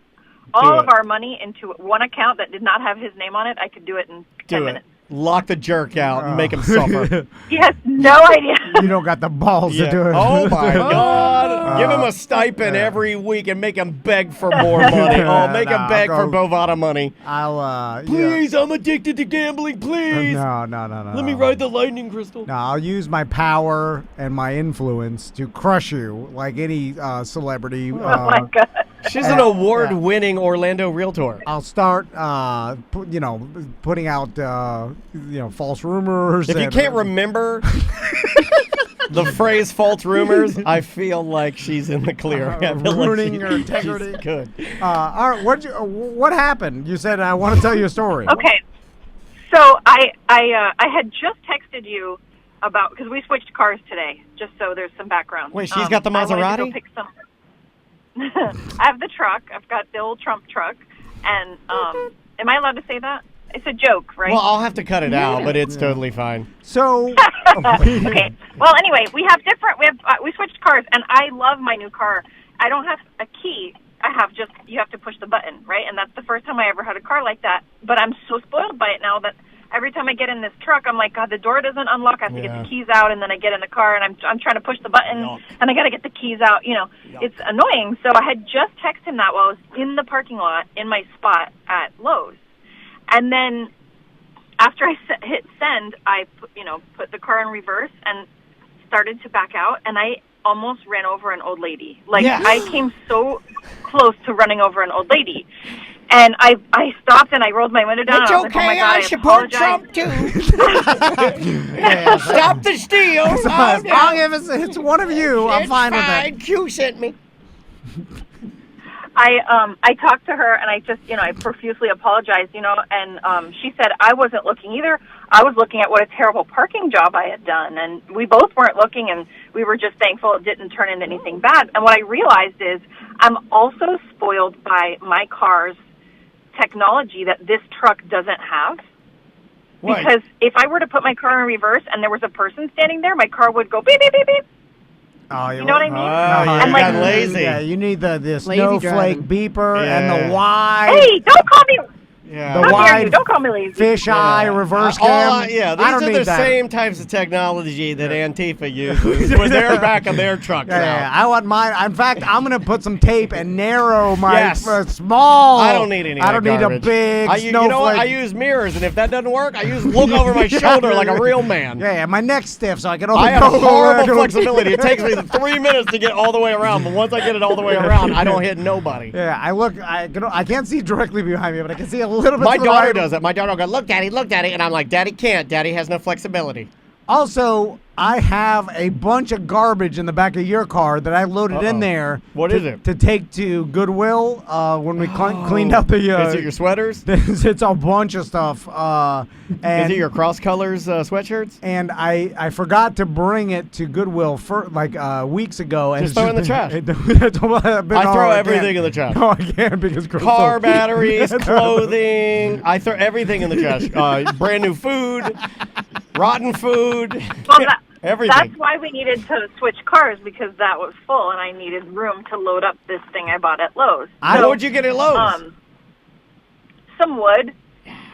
all of our money into one account that did not have his name on it, I could do it in 10 minutes. Lock the jerk out and make him suffer. He has no idea. You don't got the balls to do it. Oh, my God. Give him a stipend every week and make him beg for more money. Make him beg for Bovada money. I'll Please, I'm addicted to gambling. Please. No. Let me ride the lightning crystal. No, I'll use my power and my influence to crush you like any celebrity. Oh my God. She's an award-winning Orlando realtor. I'll start, putting out, false rumors. If you can't remember the phrase "false rumors," I feel like she's in the clear. I feel ruining like her integrity. She's good. All right, what happened? You said I want to tell you a story. Okay, so I had just texted you about, because we switched cars today, just so there's some background. Wait, she's got the Maserati? I wanted to go pick some. I have the truck. I've got the old Trump truck, and am I allowed to say that? It's a joke, right? Well, I'll have to cut it out, but it's totally fine. So, okay. Well, anyway, we switched cars, and I love my new car. I don't have a key. You have to push the button, right? And that's the first time I ever had a car like that. But I'm so spoiled by it now that every time I get in this truck, I'm like, God, the door doesn't unlock. I have to get the keys out, and then I get in the car, and I'm trying to push the button, and I got to get the keys out. It's annoying. So I had just texted him that while I was in the parking lot in my spot at Lowe's. And then after I hit send, I put the car in reverse and started to back out, and I almost ran over an old lady. I came so close to running over an old lady. And I stopped and I rolled my window down. It's and I was okay, like, oh my God, I support Trump too. Stop the steal. As long as it's one of you, I'm fine with it. Q sent me. I talked to her and I just, I profusely apologized, and she said I wasn't looking either. I was looking at what a terrible parking job I had done, and we both weren't looking, and we were just thankful it didn't turn into anything bad. And what I realized is I'm also spoiled by my car's technology that this truck doesn't have. What? Because if I were to put my car in reverse and there was a person standing there, my car would go beep, beep, beep, beep. Oh, you know what I mean? And like lazy. Yeah, you need the Lazy snowflake beeper and the wide. Hey, don't call me. Yeah. The wide Don't call me lazy. fish eye reverse cam. These I don't are need the that. same types of technology that Antifa uses when they're back of their trucks Yeah, out. I want mine. In fact, I'm gonna put some tape and narrow my Yes. small. I don't need any. I don't need a garbage. big You know what? snowflake. I use mirrors, and if that doesn't work, I look over my shoulder like a real man. Yeah, my neck's stiff, so I can only I have go horrible flexibility. It takes me 3 minutes to get all the way around, but once I get it all the way around, I don't hit nobody. Yeah, I can't see directly behind me, but I can see a little bit. My to the daughter right. does it. My daughter will go, look, Daddy, and I'm like, Daddy can't. Daddy has no flexibility. Also, I have a bunch of garbage in the back of your car that I loaded in there. What is it? To take to Goodwill when we cleaned out the. Is it your sweaters? It's a bunch of stuff. And Is it your cross colors sweatshirts? And I forgot to bring it to Goodwill for weeks ago. And Just throw it in the trash. I throw everything in the trash. No, I can't because car batteries, clothing. I throw everything in the trash. Brand new food, rotten food. Well, everything. That's why we needed to switch cars, because that was full, and I needed room to load up this thing I bought at Lowe's. What would you get at Lowe's? Some wood.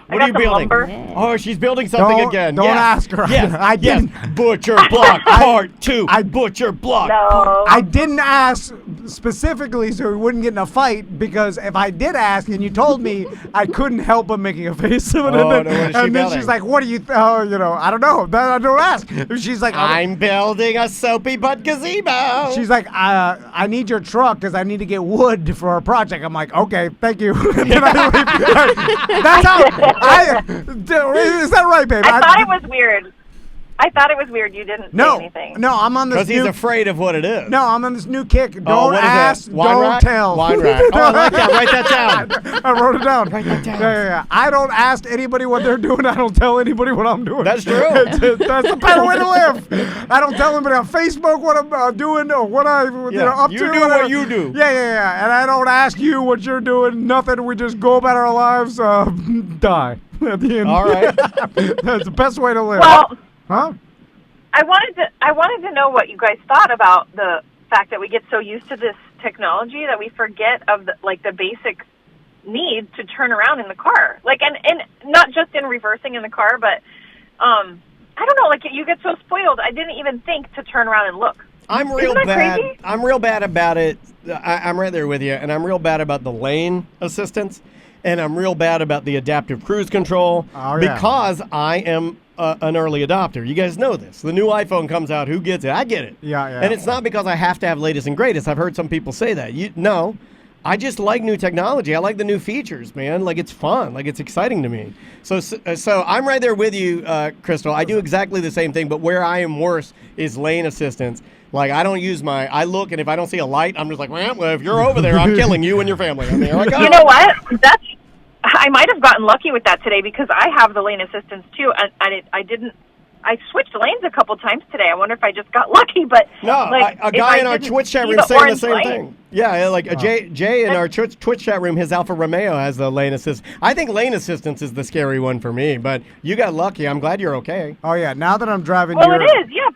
What are you building? Lumber. Oh, she's building something again. Don't yes. ask her. Yes. I didn't. Yes. Butcher block part 2. Butcher block. No. I didn't ask specifically so we wouldn't get in a fight, because if I did ask and you told me, I couldn't help but making a face. What is she and then building? she's like, "What do you? I don't know. I don't ask." She's like, I'm building a soapy butt gazebo. She's like, I need your truck because I need to get wood for our project. I'm like, okay, thank you. That's how. Is that right, babe? I thought it was weird. I thought it was weird you didn't say anything. No, I'm on this. Because he's afraid of what it is. No, I'm on this new kick. Don't what is ask, it? Wine don't rack? tell. Wine rack. Oh, I like that. Write that down. I wrote it down. Write that down. Yeah. I don't ask anybody what they're doing. I don't tell anybody what I'm doing. That's true. That's the better way to live. I don't tell anybody on Facebook what I'm doing or what I'm up to. You do what you do. Yeah. And I don't ask you what you're doing. Nothing. We just go about our lives. Die at the end. All right. That's the best way to live. Well, huh? I wanted to know what you guys thought about the fact that we get so used to this technology that we forget of the basic need to turn around in the car. And not just in reversing in the car, but I don't know, you get so spoiled. I didn't even think to turn around and look. I'm real Isn't that bad. crazy? I'm real bad about it. I'm right there with you, and I'm real bad about the lane assistance, and I'm real bad about the adaptive cruise control because I am an early adopter. You guys know this. The new iPhone comes out. Who gets it? I get it. Yeah, yeah. And it's not because I have to have latest and greatest. I've heard some people say that. No. I just like new technology. I like the new features, man. Like, it's fun. Like, it's exciting to me. So I'm right there with you, Crystal. I do exactly the same thing, but where I am worse is lane assistance. Like, I don't use I look, and if I don't see a light, I'm just like, well, if you're over there, I'm killing you and your family. I mean, like, You know what? I might have gotten lucky with that today because I have the lane assistance too, and I switched lanes a couple times today. I wonder if I just got lucky, but no, like, a guy in our Twitch chat room saying the same thing. Yeah, like Jay in our Twitch chat room, his Alfa Romeo has the lane assist. I think lane assistance is the scary one for me, but you got lucky. I'm glad you're okay. Oh yeah, now that I'm driving it is, yeah.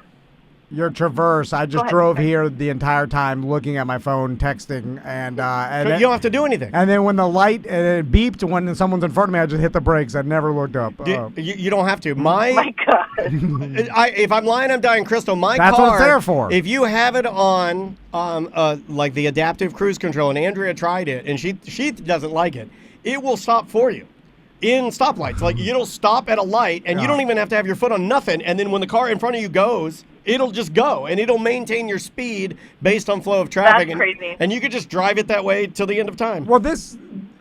your Traverse, I just drove here the entire time looking at my phone, texting, and you don't have to do anything. And then when the light it beeped when someone's in front of me, I just hit the brakes. I never looked up. You don't have to. My God. If I'm lying, I'm dying, Crystal. That's car, what it's there for. If you have it on like the adaptive cruise control, and Andrea tried it, and she doesn't like it, it will stop for you. In stoplights. Like, it'll stop at a light, and you don't even have to have your foot on nothing, and then when the car in front of you goes, it'll just go, and it'll maintain your speed based on flow of traffic. That's crazy. And you could just drive it that way till the end of time. Well,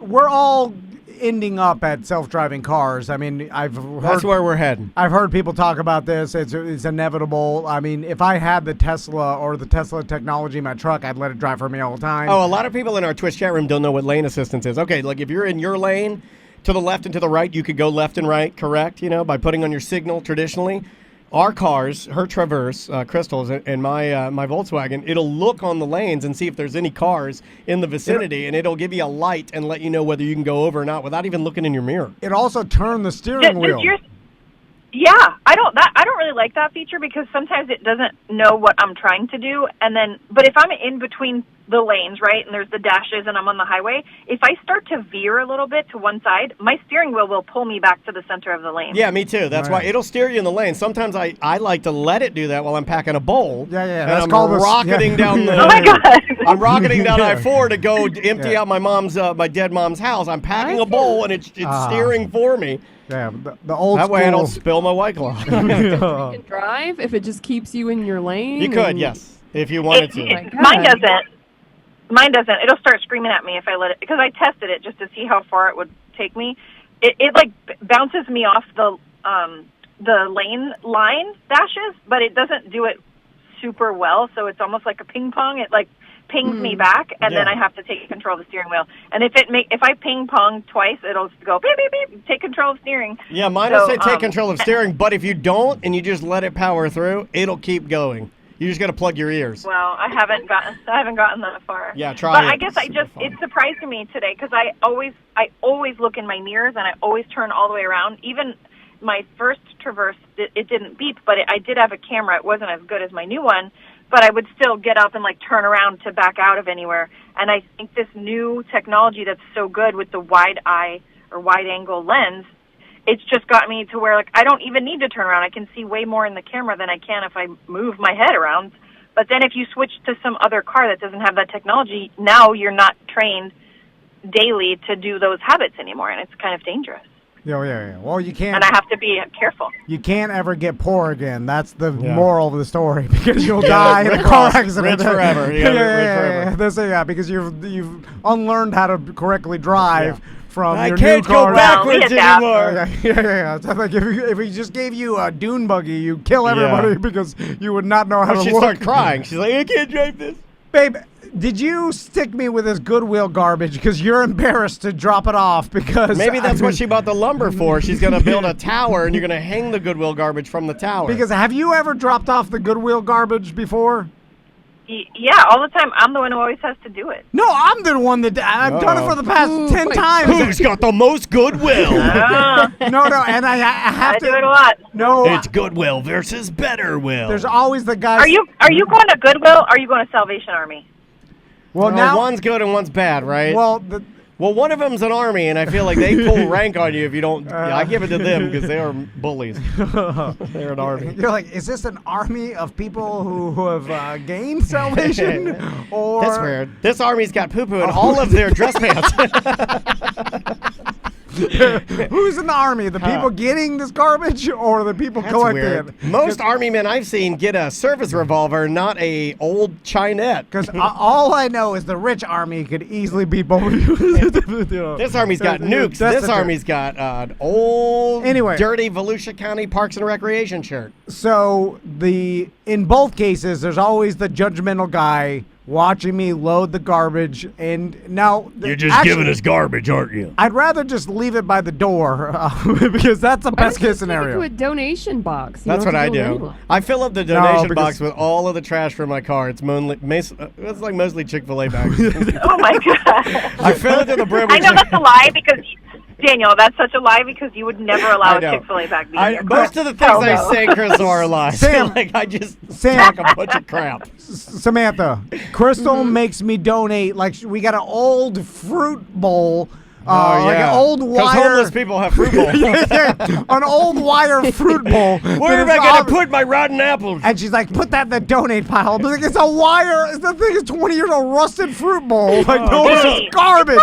we're all ending up at self-driving cars. I mean, That's where we're heading. I've heard people talk about this. It's inevitable. I mean, if I had the Tesla or the Tesla technology in my truck, I'd let it drive for me all the time. Oh, a lot of people in our Twitch chat room don't know what lane assistance is. Okay, like if you're in your lane, to the left and to the right, you could go left and right, correct? You know, by putting on your signal traditionally. Our cars, her Traverse, Crystal's, and my Volkswagen, it'll look on the lanes and see if there's any cars in the vicinity, and it'll give you a light and let you know whether you can go over or not without even looking in your mirror. It also turned the steering wheel. Yeah, I don't really like that feature because sometimes it doesn't know what I'm trying to do, but if I'm in between the lanes, right, and there's the dashes and I'm on the highway, if I start to veer a little bit to one side, my steering wheel will pull me back to the center of the lane. Yeah, me too. That's why it'll steer you in the lane. Sometimes I like to let it do that while I'm packing a bowl. Yeah. And That's I'm called rocketing down the. Oh my God! I'm rocketing down I-4 to go empty out my dead mom's house. I'm packing a bowl and it's steering for me. Yeah, the old that school. way I don't spill my White Claw. You can drive if it just keeps you in your lane. You could, yes, if you wanted to. Mine doesn't. Mine doesn't. It'll start screaming at me if I let it, because I tested it just to see how far it would take me. It like bounces me off the line dashes, but it doesn't do it super well. So it's almost like a ping pong. It like pings me back, and then I have to take control of the steering wheel. And if I ping pong twice, it'll go beep beep beep. Take control of steering. Yeah, mine will say take control of steering, but if you don't and you just let it power through, it'll keep going. You just got to plug your ears. Well, I haven't gotten that far. Yeah, try but it. I guess it surprised me today because I always look in my mirrors and I always turn all the way around. Even my first Traverse, it didn't beep, but I did have a camera. It wasn't as good as my new one, but I would still get up and like turn around to back out of anywhere. And I think this new technology that's so good with the wide eye or wide angle lens, it's just got me to where, like, I don't even need to turn around. I can see way more in the camera than I can if I move my head around. But then if you switch to some other car that doesn't have that technology, now you're not trained daily to do those habits anymore, and it's kind of dangerous. Yeah. Well, you can't. And I have to be careful. You can't ever get poor again. That's the moral of the story, because you'll die in a Rick car Ross, accident. rich forever. Yeah. Because you've unlearned how to correctly drive. From I your can't new go car. backwards anymore. Yeah. It's like if we just gave you a dune buggy, you kill everybody because you would not know how to She'd look. start crying. She's like, I can't drive this. Babe, did you stick me with this Goodwill garbage because you're embarrassed to drop it off? Because maybe that's what she bought the lumber for. She's going to build a tower, and you're going to hang the Goodwill garbage from the tower. Because have you ever dropped off the Goodwill garbage before? Yeah, all the time. I'm the one who always has to do it. No, I'm the one that I've done it for the past 10 times. Who's got the most Goodwill? No, and I have to do it a lot. No, it's Goodwill versus Betterwill. There's always the guy. Are you going to Goodwill? Or are you going to Salvation Army? Well, now one's good and one's bad, right? Well, Well, one of them's an army, and I feel like they pull rank on you if you don't. I give it to them because they are bullies. They're an army. You're like, is this an army of people who have gained salvation? Or That's weird. This army's got poo-poo in all of their dress pants. Who's in the army? The people getting this garbage or the people collecting Weird. it? Most army men I've seen get a service revolver, not a old Chinette. Because all I know is the rich army could easily beat both of you. This army's got nukes. This army's got an old, dirty Volusia County Parks and Recreation shirt. So in both cases, there's always the judgmental guy watching me load the garbage, and now you're just giving us garbage, aren't you? I'd rather just leave it by the door because that's the best case scenario. To a donation box. That's what I do. I fill up the donation box with all of the trash from my car. It's like mostly Chick-fil-A bags. Oh my god! I fill it to the brim. I know that's a lie because Daniel, that's such a lie because you would never allow a Chick-fil-A bag to be in your car. Most of the things I say, Chris, are lies. I just talk a bunch of crap. Samantha, Crystal makes me donate, like, we got an old fruit bowl. Like an old wire. Because homeless people have fruit bowls. An old wire fruit bowl. Where am I going to put my rotten apples? And she's like, put that in the donate pile. But like, it's a wire. The thing is 20 years old rusted fruit bowl. Like, no, this is garbage.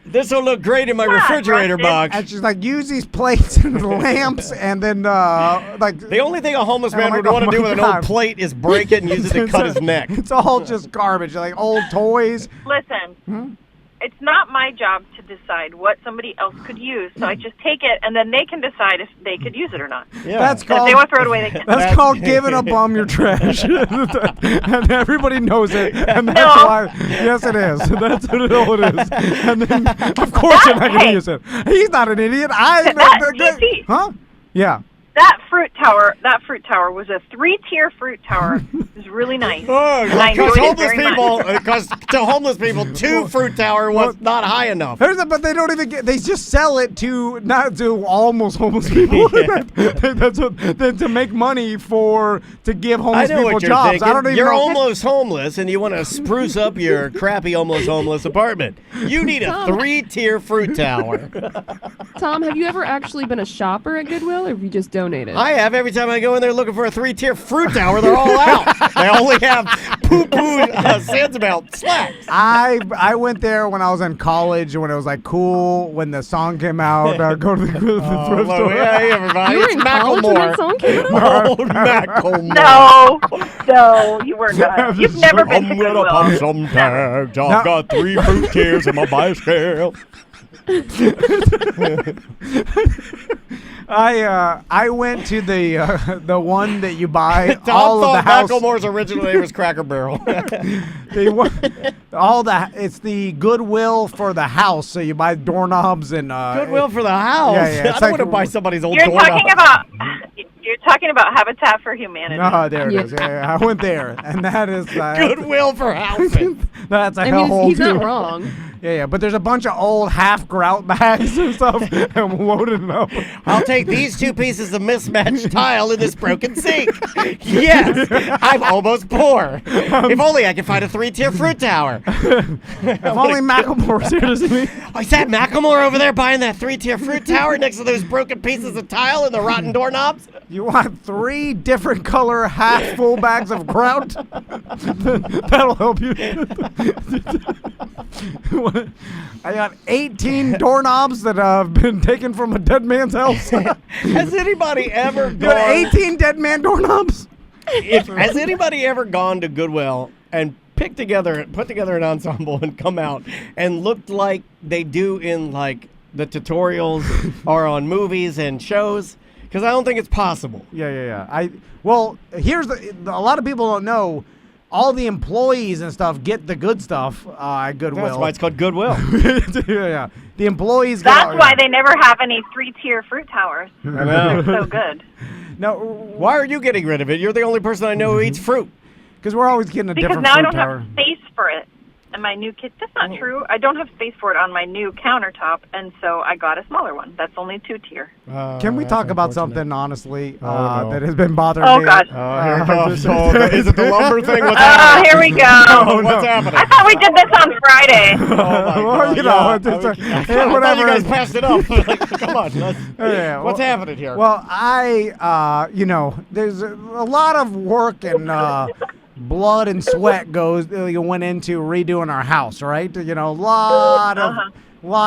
This will look great in my refrigerator box. And she's like, use these plates and the lamps, and then like the only thing a homeless man would want to do with an old plate is break it and use it to cut his neck. It's all just garbage, like old toys. Listen, it's not my job to decide what somebody else could use, so I just take it, and then they can decide if they could use it or not. Yeah. That's called, if they want to throw it away, they can. That's called giving a bum your trash, and everybody knows it. And that's why. Yes, it is. That's what it is. And then, of course, you're not going to use it. He's not an idiot. Huh? Yeah. That fruit tower was a 3-tier fruit tower. It was really nice. Because to homeless people, 2 fruit tower was not high enough. But they don't even they just sell it to not to almost homeless people. That's what to make money to give homeless people jobs. Thinking. I don't even You're know. almost homeless and you want to spruce up your crappy almost homeless apartment. You need a 3-tier fruit tower. Tom, have you ever actually been a shopper at Goodwill, or have you just donated? I have. Every time I go in there looking for a 3-tier fruit tower, they're all out. They only have poo-poo Sansamelt slacks. I went there when I was in college, when it was like cool, when the song came out. Go to the thrift store. Hey, everybody. You were It's in college when that Macklemore. song came out? Old Macklemore. No, you were not. You've never been to I'm gonna Goodwill. pop some tags. I've got 3 fruit tiers in my bicycle. I went to the one that you buy Tom all of the house. Macklemore's original name was Cracker Barrel. It's the Goodwill for the house. So you buy doorknobs and Goodwill for the house. Yeah, I don't want to buy somebody's old You're doorknob. talking about Habitat for Humanity. Oh, there it is. Yeah, I went there, and that is Goodwill for housing. That's a he's not wrong. Yeah, but there's a bunch of old half grout bags and stuff, and loaded them up. I'll take these 2 pieces of mismatched tile in this broken sink. Yes, I'm almost poor. If only I could find a 3-tier fruit tower. If only Macklemore's here to see me. Oh, is that Macklemore over there buying that 3-tier fruit tower next to those broken pieces of tile and the rotten doorknobs? You want 3 different color half full bags of grout? That'll help you. I got 18 doorknobs that have been taken from a dead man's house. Has anybody ever You got 18 dead man doorknobs? Has anybody ever gone to Goodwill and put together an ensemble and come out and looked like they do in like the tutorials or on movies and shows? Because I don't think it's possible. Yeah. Well, here's a lot of people don't know. All the employees and stuff get the good stuff at Goodwill. That's why it's called Goodwill. Yeah. The employees That's why they never have any 3-tier fruit towers. They're so good. No, why are you getting rid of it? You're the only person I know who eats fruit. Because we're always getting a Because different now I fruit don't tower. have space for it. in my new kitchen. That's not true. I don't have space for it on my new countertop, and so I got a smaller one. That's only 2-tier. Can we talk about something honestly no. that has been bothering Oh, me? God. Here it comes. Is it the lumber thing? What's Oh, happening? here we go. What's happening? I thought we did this on Friday. Oh, my Well, God. you know, Yeah. it's I thought you guys passed it up. Like, come on. What's happening here? Well, there's a lot of work and blood and sweat went into redoing our house, right? You know, a lot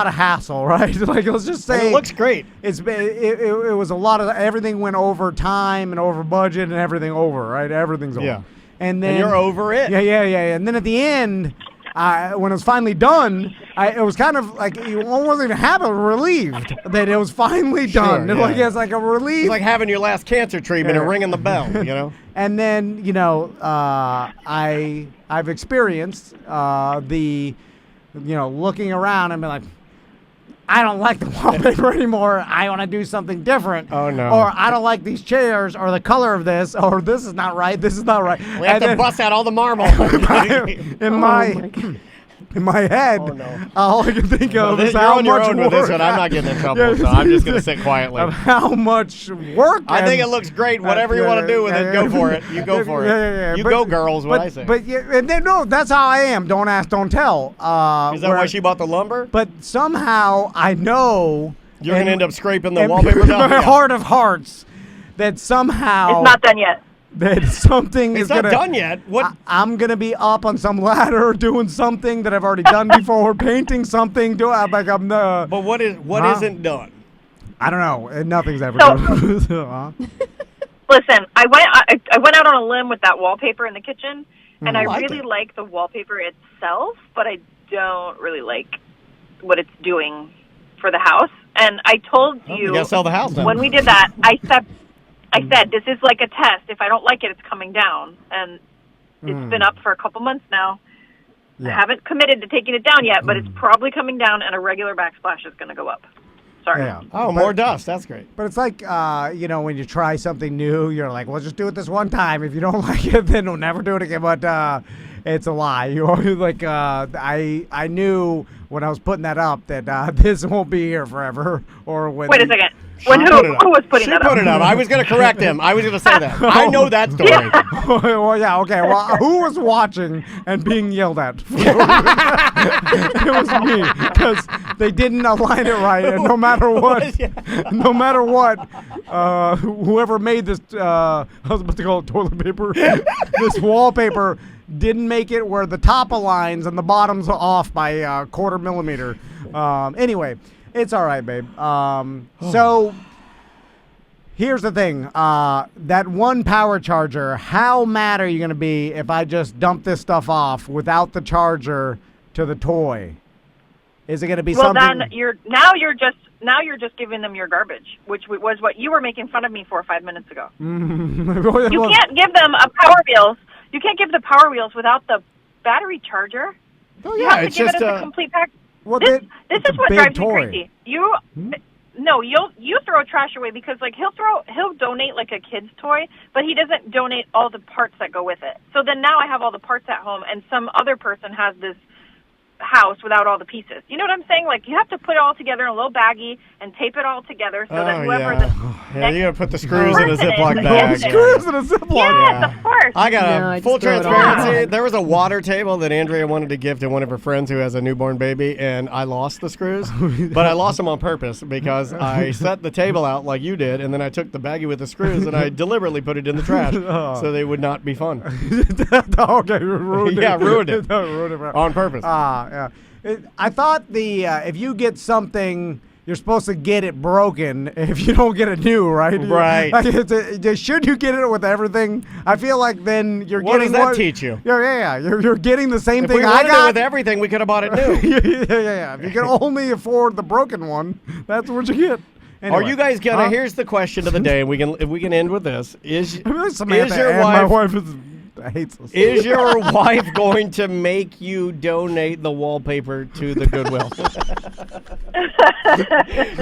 of hassle, right? Like, let's just say And it looks great. It was a lot of everything went over time and over budget and everything over, right? Everything's over. Yeah. And then you're over it. Yeah. And then at the end, when it was finally done, it was kind of like you almost even have a relieved that it was finally done. Sure, Like yeah. it's like a relief. It's like having your last cancer treatment and ringing the bell, you know? And then, I've experienced looking around and be like, I don't like the wallpaper anymore. I want to do something different. Oh, no. Or I don't like these chairs or the color of this or this is not right. This is not right. We have to bust out all the marble. In my head, all I can think of is you're how on your much own work. with this one. I'm not getting in trouble, so I'm just going to sit quietly. Of how much work. I think it looks great. Whatever you want to do with it, go for it. You go for it. Yeah. You go, girls, what I say. But and then, no, that's how I am. Don't ask, don't tell. Is that why she bought the lumber? But somehow I know You're going to end up scraping the wallpaper down. In my heart of hearts, that somehow It's not done yet. that something It's is not gonna. done yet. What? I'm gonna be up on some ladder doing something that I've already done before, painting something. But what isn't done? I don't know. Nothing's ever So- done. Listen, I went out on a limb with that wallpaper in the kitchen, and I like really it. like the wallpaper itself, but I don't really like what it's doing for the house. And I told You got to sell the house now. when we did that, I said, this is like a test. If I don't like it, it's coming down. And it's been up for a couple months now. I haven't committed to taking it down yet, but it's probably coming down, and a regular backsplash is going to go up. Sorry. Yeah. Oh, more dust. That's great. But it's like, when you try something new, you're like, well, just do it this one time. If you don't like it, then we'll never do it again. But it's a lie. You always like, I knew when I was putting that up that this won't be here forever. Or when Wait a second. Who was putting that up? She put it up. I was going to correct him. I was going to say that. I know that story. Well, yeah, okay. Well, who was watching and being yelled at? It was me, because they didn't align it right, and no matter what, whoever made this, I was about to call it toilet paper, this wallpaper didn't make it where the top aligns and the bottom's off by a quarter millimeter. Anyway, it's all right, babe. So here's the thing. That one power charger, how mad are you going to be if I just dump this stuff off without the charger to the toy? Is it going to be something? Well, then you're just giving them your garbage, which was what you were making fun of me for 5 minutes ago. You can't give them a Power Wheels. You can't give the Power Wheels without the battery charger. Oh, You yeah. have to It's give just it as a complete pack. Well, This it's is a what big drives toy. me crazy. You throw trash away because like he'll donate like a kid's toy, but he doesn't donate all the parts that go with it. So then now I have all the parts at home, and some other person has this house without all the pieces. You know what I'm saying? Like you have to put it all together in a little baggie and tape it all together so that whoever Yeah, you got to put the screws in a person Ziploc is- bag. Screws in a Ziploc. Yes, of course. I got No, I full just throw it all transparency. out. There was a water table that Andrea wanted to give to one of her friends who has a newborn baby, and I lost the screws. But I lost them on purpose because I set the table out like you did, and then I took the baggie with the screws and I deliberately put it in the trash so they would not be fun. Okay, ruined it. Yeah, ruined it. Ruined it. On purpose. Yeah. I thought if you get something, you're supposed to get it broken if you don't get it new, right? Right. Like, should you get it with everything? I feel like then you're What getting does that teach you? Yeah. You're getting the same If thing we I wanted it got. with everything, we could have bought it new. yeah. If you can only afford the broken one, that's what you get. Anyway. Are you guys gonna? Huh? Here's the question of the day, and if we can end with this: Samantha your and wife? my wife hates us. Is your wife going to make you donate the wallpaper to the Goodwill?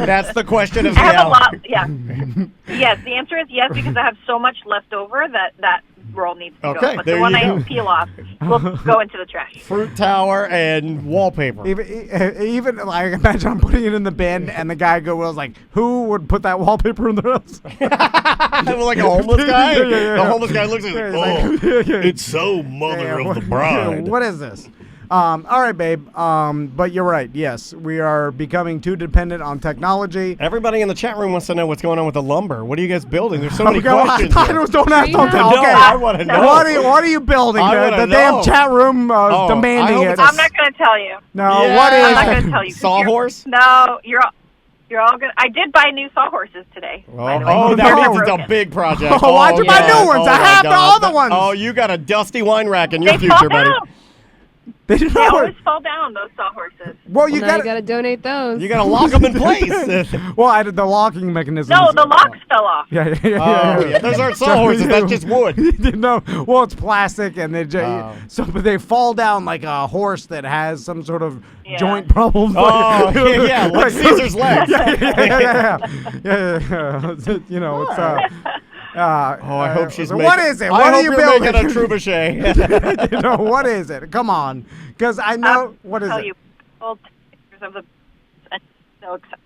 That's the question of the I have a hour. lot. Yeah. Yes, the answer is yes because I have so much left over that roll needs to Okay, go. But there the one you I go. peel off will go into the trash. Fruit tower and wallpaper. Even like, imagine I'm putting it in the bin, and the guy goes like, "Who would put that wallpaper in their house?" Like a homeless guy. Yeah. The homeless guy looks at it like, It's so mother of the bride. What is this? All right, babe. But you're right. Yes, we are becoming too dependent on technology. Everybody in the chat room wants to know what's going on with the lumber. What are you guys building? There's so many Okay, well, questions. don't ask. Don't tell. No, Okay, I want to know. What are you building? I The wanna damn know. chat room I demanding hope it. it's a I'm not going to tell you. No, Yeah. what is I'm not it? going to tell you. 'cause Sawhorse? No, you're all good. I did buy new sawhorses today. by the way. Oh, that They're means broken. it's a big project. Oh, why'd you buy yeah. new ones? I my have the God. other ones. Oh, you got a dusty wine rack in your They future, fall buddy. down. They didn't They know always it. fall down, those sawhorses. Well, you Now you got. gotta donate those. You got to lock them in place. Well, I did the locking mechanism. No, the locks fell off. Yeah. Oh, yeah. Those aren't sawhorses. That's just wood. No, well, it's plastic, and they Oh. but they fall down like a horse that has some sort of Yeah. joint problem. Oh, yeah, like Caesar's legs. Yeah. You know, it's I hope she's so making. what is it? I What hope are you you're building? making a trebuchet. You know, what is it? Come on, because I know what is I'll it. tell you old pictures of the and so excited.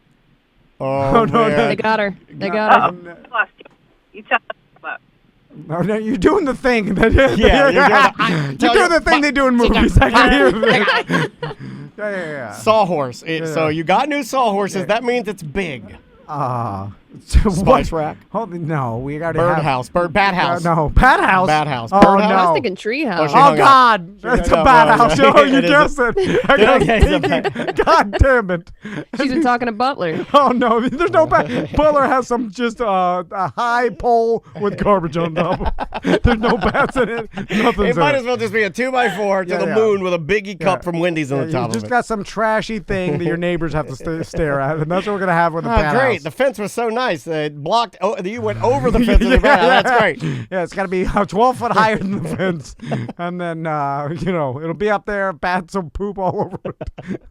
Oh, no, man. They got her. They got her. Lost you. You tell us about. No, you're doing the thing. Yeah, You're doing the thing they do in movies. I can hear it. Yeah. Sawhorse. So you got new sawhorses. That means it's big. Spice rack. No, we already have. Birdhouse. Bat house. No, bat house. Bat house. Oh, Bird house? no. I was thinking treehouse. she Oh, hung up. God. It's a No, bat no, house. no. Oh, you It is guessed it. I got Okay, it's a thinking. God damn it. She's been talking to Butler. Oh, no. There's no bat. Butler has some just a high pole with garbage on top. There's no bats in it. Nothing's It might in as well just be a 2x4 to Yeah, the yeah. moon with a biggie cup from Wendy's on the You top just of it. got some trashy thing that your neighbors have to stare at, and that's what we're going to have with the bat Great. house. The fence was so nice. It blocked. Oh, you went over the fence of the bat house. That's great. Yeah, it's got to be 12 foot higher than the fence. And then, it'll be up there. Bats will poop all over it.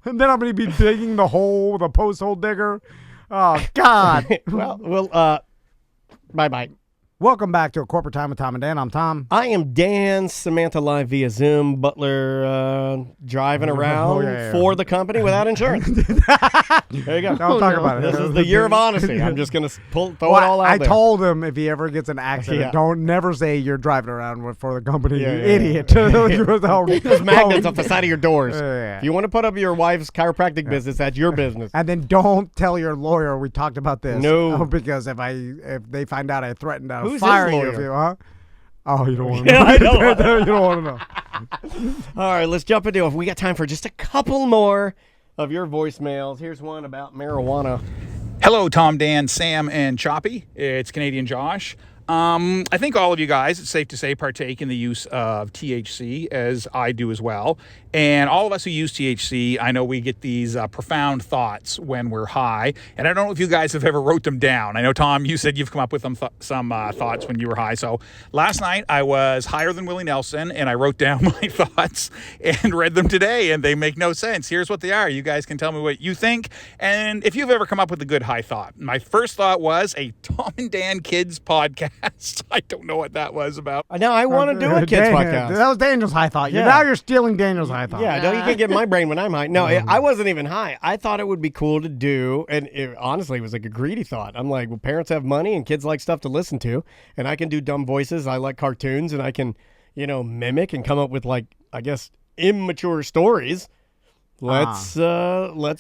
And then I'm going to be digging the hole with a post hole digger. Oh, God. Well, bye-bye. Welcome back to A Corporate Time with Tom and Dan. I'm Tom. I am Dan. Samantha live via Zoom. Butler driving around for the company without insurance. There you go. Don't talk about it. This is the year of honesty. I'm just going to throw it all out I there. told him if he ever gets an accident, don't never say you're driving around for the company. Yeah, you yeah, idiot. There's magnets off the side of your doors. Yeah. If you want to put up your wife's chiropractic business, that's your business. And then don't tell your lawyer we talked about this. No. Because if they find out I threatened to Who's fire his you, lawyer? if you, huh? Oh, you don't want to Yeah, know. I know. You don't want to know. All right, let's jump into it. We got time for just a couple more of your voicemails. Here's one about marijuana. Hello, Tom, Dan, Sam, and Choppy. It's Canadian Josh. I think all of you guys, it's safe to say, partake in the use of THC, as I do as well. And all of us who use THC, I know we get these profound thoughts when we're high. And I don't know if you guys have ever wrote them down. I know, Tom, you said you've come up with some thoughts when you were high. So last night I was higher than Willie Nelson, and I wrote down my thoughts and read them today, and they make no sense. Here's what they are. You guys can tell me what you think, and if you've ever come up with a good high thought. My first thought was a Tom and Dan Kids podcast. I don't know what that was about. Now I want to do a kids podcast. That was Daniel's high thought. Yeah. Now you're stealing Daniel's high thought. Yeah, no, you can't get my brain when I'm high. No, I wasn't even high. I thought it would be cool to do, and honestly, it was like a greedy thought. I'm like, well, parents have money and kids like stuff to listen to, and I can do dumb voices. I like cartoons, and I can, mimic and come up with, like, I guess, immature stories. Let's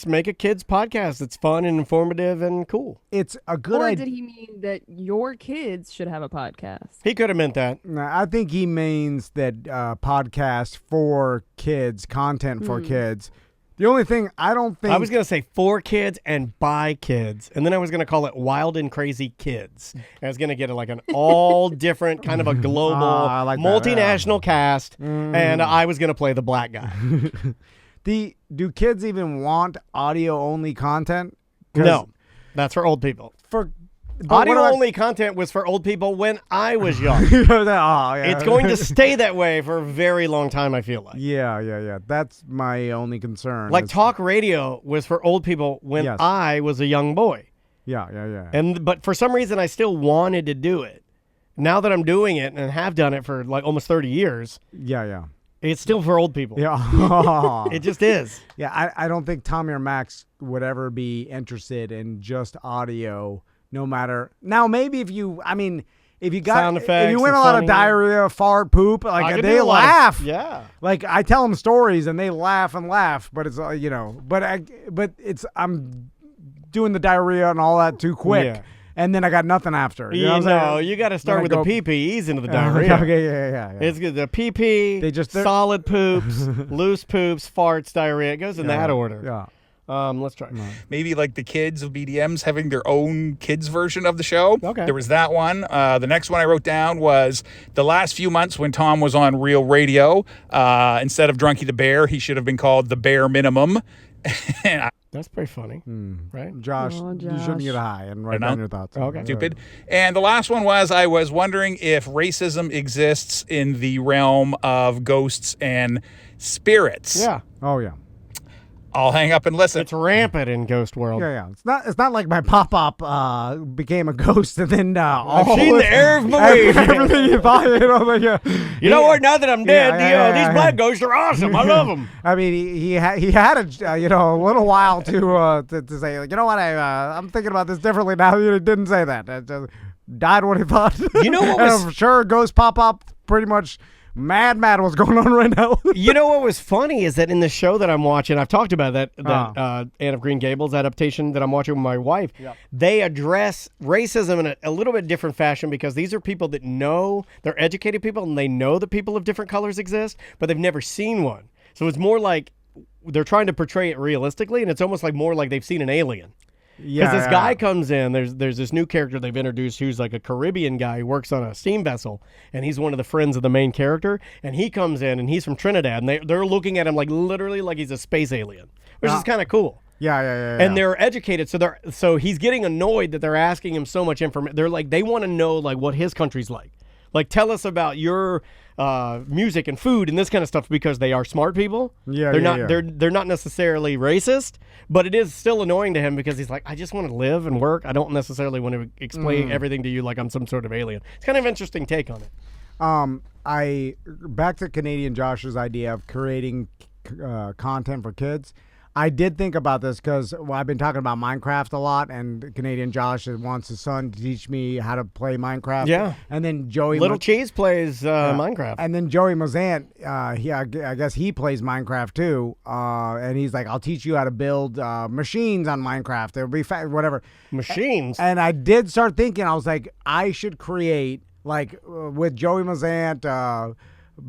make a kids podcast. It's fun and informative and cool. It's a good Or idea. did he mean that your kids should have a podcast? He could have meant that. I think he means that podcast for kids, content for kids. The only thing I don't think... I was going to say for kids and by kids, and then I was going to call it Wild and Crazy Kids. And I was going to get like an all different kind of a global, I like that, multinational cast, and I was going to play the black guy. Do kids even want audio-only content? No, that's for old people. But Audio-only content was for old people when I was young. yeah. It's going to stay that way for a very long time, I feel like. Yeah. That's my only concern. Like talk radio was for old people when I was a young boy. Yeah. But for some reason, I still wanted to do it. now that I'm doing it and have done it for like almost 30 years, Yeah. it's still for old people. Yeah. It just is. Yeah, I don't think Tommy or Max would ever be interested in just audio, no matter. Now, maybe if you got, Sound effects if you win and a lot funny. of diarrhea, fart, poop, I like could they do a lot of- laugh. yeah. Like I tell them stories and they laugh and laugh, but it's but it's I'm doing the diarrhea and all that too quick. Yeah. And then I got nothing after. You know what I'm saying? You got to start Then with I the go- PP, ease into the diarrhea. Okay, yeah. It's good. The PP, they're- solid poops, loose poops, farts, diarrhea. It goes in that order. Yeah. Let's try. Maybe like the kids of BDMs having their own kids version of the show. Okay. There was that one. The next one I wrote down was the last few months when Tom was on Real Radio. Instead of Drunky the Bear, he should have been called the Bare Minimum. That's pretty funny, right? Josh, Oh, you shouldn't Josh. get high and write down your thoughts. Okay. Stupid. And the last one was I was wondering if racism exists in the realm of ghosts and spirits. Yeah. Oh yeah. I'll hang up and listen. It's rampant in Ghost World. Yeah. It's not like my pop-up became a ghost and then I've seen the air of belief. everything you thought, You know what? Now that I'm dead, yeah. these black ghosts are awesome. I love them. I mean, he had a little while to say, like, you know what, I'm thinking about this differently now. He didn't say that. It just died what he thought. You know what And was- I'm sure ghost pop-up pretty much mad what's going on right now. You know what was funny is that in the show that I'm watching, I've talked about that Anne of Green Gables adaptation that I'm watching with my wife. Yep. They address racism in a little bit different fashion because these are people that know, they're educated people and they know that people of different colors exist, but they've never seen one. So it's more like they're trying to portray it realistically, and it's almost like more like they've seen an alien. Because this guy comes in, there's this new character they've introduced who's like a Caribbean guy who works on a steam vessel, and he's one of the friends of the main character, and he comes in, and he's from Trinidad, and they're looking at him like literally like he's a space alien, which is kind of cool. Yeah. And they're educated, so he's getting annoyed that they're asking him so much information. They're like, they want to know like what his country's like. Like, tell us about your music and food and this kind of stuff because they are smart people. They're not necessarily racist, but it is still annoying to him because he's like, I just want to live and work. I don't necessarily want to explain everything to you like I'm some sort of alien. It's kind of an interesting take on it. Back to Canadian Josh's idea of creating content for kids. I did think about this because I've been talking about Minecraft a lot, and Canadian Josh wants his son to teach me how to play Minecraft. Yeah. And then Joey Little Cheese plays Minecraft. And then Joey Mazant, I guess he plays Minecraft too. And he's like, I'll teach you how to build machines on Minecraft. It'll be whatever. Machines? And I did start thinking, I was like, I should create, like, with Joey Mazant,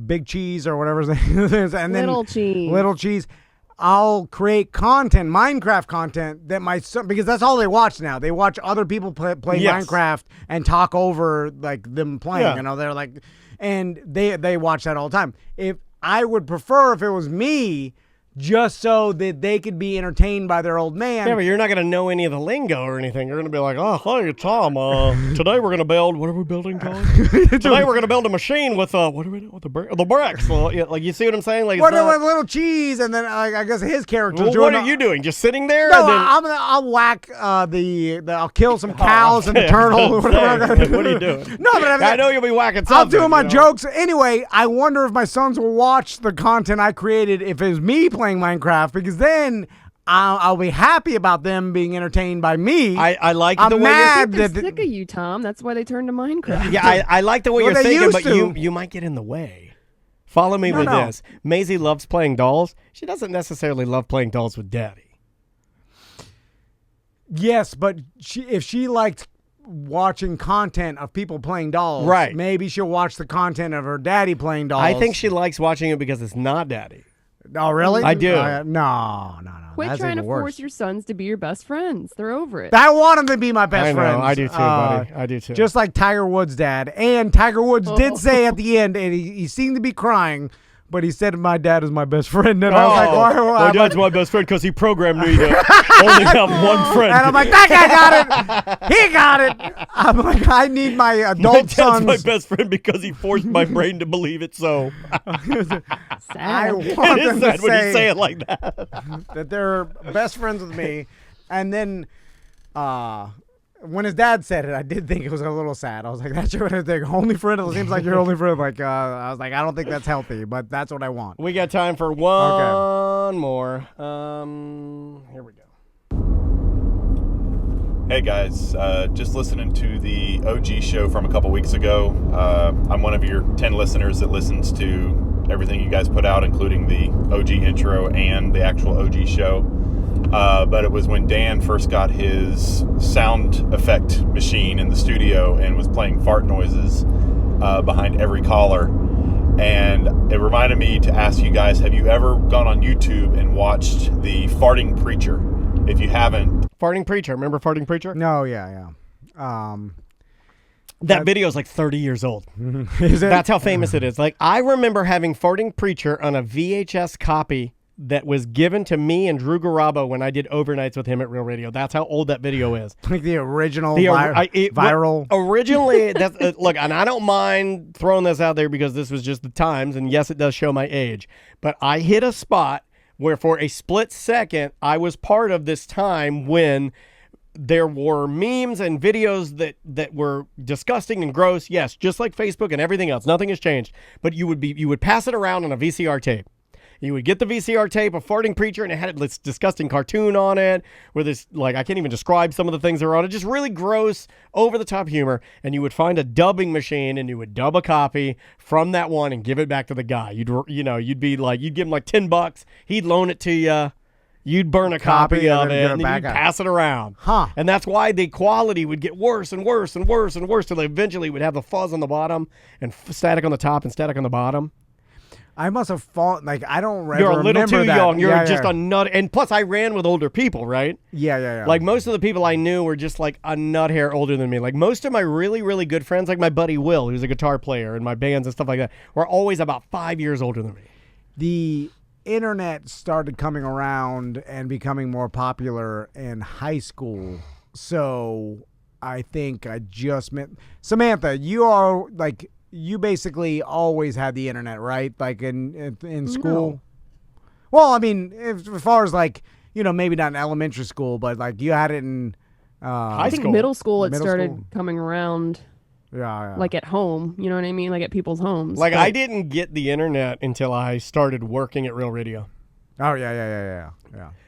Big Cheese or whatever his name is. And then Little Cheese. I'll create content, Minecraft content that my son, because that's all they watch now. They watch other people play Minecraft and talk over like them playing. Yeah. You know, they're like, and they watch that all the time. If I would prefer if it was me, just so that they could be entertained by their old man. Yeah, but you're not going to know any of the lingo or anything. You're going to be like, oh, hi, Tom. Today we're going to build, what are we building, Tom? Today we're going to build a machine with, what are we doing with the bricks? Well, yeah, like, you see what I'm saying? Like, What with Little Cheese, and then I guess his character. Well, what are you doing? Just sitting there? No, and then... I'll whack I'll kill some cows and the turtle. Or whatever. Like, what are you doing? No, but I know you'll be whacking something. I'll do my you know? jokes. Anyway, I wonder if my sons will watch the content I created if it's me playing Minecraft, because then I'll be happy about them being entertained by me. I like I'm the way mad They're that sick of you, Tom. That's why they turned to Minecraft. Yeah, I like the way Well, you're they thinking, but used to. you might get in the way. Follow me with No. this. Maisie loves playing dolls. She doesn't necessarily love playing dolls with Daddy. Yes, but if she liked watching content of people playing dolls, Right. maybe she'll watch the content of her daddy playing dolls. I think she likes watching it because it's not Daddy. Oh, really? I do. No. Quit That's trying to even worse. force your sons to be your best friends. They're over it. I want them to be my best I know, friends. I do too, buddy. I do too. Just like Tiger Woods' dad. And Tiger Woods did say at the end, and he seemed to be crying, but he said my dad is my best friend. And I was like, my dad's my best friend because he programmed me to only have one friend. And I'm like, that guy got it. He got it. I'm like, I need my my adult dad's sons. my best friend because he forced my brain to believe it so. I want It is them sad to when you say it like that. that they're best friends with me, and then when his dad said it, I did think it was a little sad. I was like, "That's your thing, only friend." It seems like your only friend. Like, I was like, I don't think that's healthy, but that's what I want. We got time for one more. Here we go. Hey guys, just listening to the OG show from a couple weeks ago. I'm one of your 10 listeners that listens to everything you guys put out, including the OG intro and the actual OG show. But it was when Dan first got his sound effect machine in the studio and was playing fart noises behind every caller. And it reminded me to ask you guys, have you ever gone on YouTube and watched the Farting Preacher? If you haven't. Farting Preacher. Remember Farting Preacher? No, yeah. That video is like 30 years old. Is it? That's how famous it is. Like, I remember having Farting Preacher on a VHS copy that was given to me and Drew Garabo when I did overnights with him at Real Radio. That's how old that video is. Like the original viral. viral. Originally, that's look, and I don't mind throwing this out there because this was just the times, and yes, it does show my age. But I hit a spot where for a split second, I was part of this time when there were memes and videos that were disgusting and gross. Yes, just like Facebook and everything else. Nothing has changed. But you would pass it around on a VCR tape. You would get the VCR tape of Farting Preacher, and it had this disgusting cartoon on it where this, like, I can't even describe some of the things that were on it. Just really gross, over-the-top humor. And you would find a dubbing machine, and you would dub a copy from that one and give it back to the guy. You'd be like, you'd give him like $10. He'd loan it to you. You'd burn a copy of it, and then you'd pass it around. And that's why the quality would get worse and worse and worse and worse till they eventually would have the fuzz on the bottom and static on the top and static on the bottom. I must have fallen. Like, I don't remember. You're a little too that. young. You're just a nut. And plus, I ran with older people, right? Yeah. Like, most of the people I knew were just like a nut hair older than me. Like, most of my really, really good friends, like my buddy Will, who's a guitar player in my bands and stuff like that, were always about 5 years older than me. The internet started coming around and becoming more popular in high school. So I think I just met Samantha. You are like. You basically always had the internet, right? Like in school? No. Well, I mean, as far as like, maybe not in elementary school, but like you had it in I think middle school it started school? coming around. Yeah. Like at home, you know what I mean? Like at people's homes. Like, I didn't get the internet until I started working at Real Radio. Oh, yeah.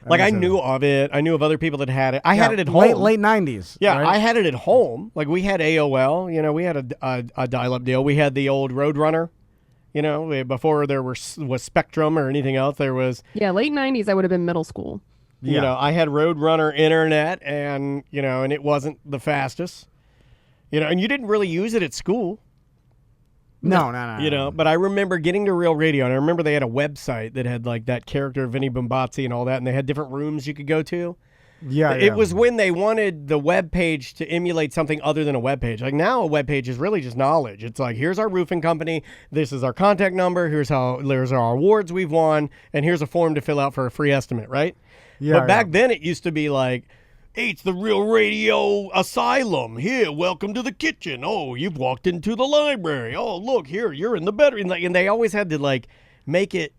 Like, I knew of it. I knew of other people that had it. I had it at home. Late 90s. Yeah, right? I had it at home. Like, we had AOL. We had a dial-up deal. We had the old Roadrunner. Before there was Spectrum or anything else, there was... Yeah, late 90s, I would have been middle school. Yeah. I had Roadrunner internet, and, and it wasn't the fastest. And you didn't really use it at school. No. But I remember getting to Real Radio, and I remember they had a website that had like that character Vinny Bombazzi and all that, and they had different rooms you could go to. Yeah. It was when they wanted the web page to emulate something other than a web page. Like, now a web page is really just knowledge. It's like, here's our roofing company, this is our contact number, here's our awards we've won, and here's a form to fill out for a free estimate, right? Yeah. But back then it used to be like, hey, it's the Real Radio Asylum. Here, welcome to the kitchen. Oh, you've walked into the library. Oh, look, here, you're in the bedroom. And they always had to, like, make it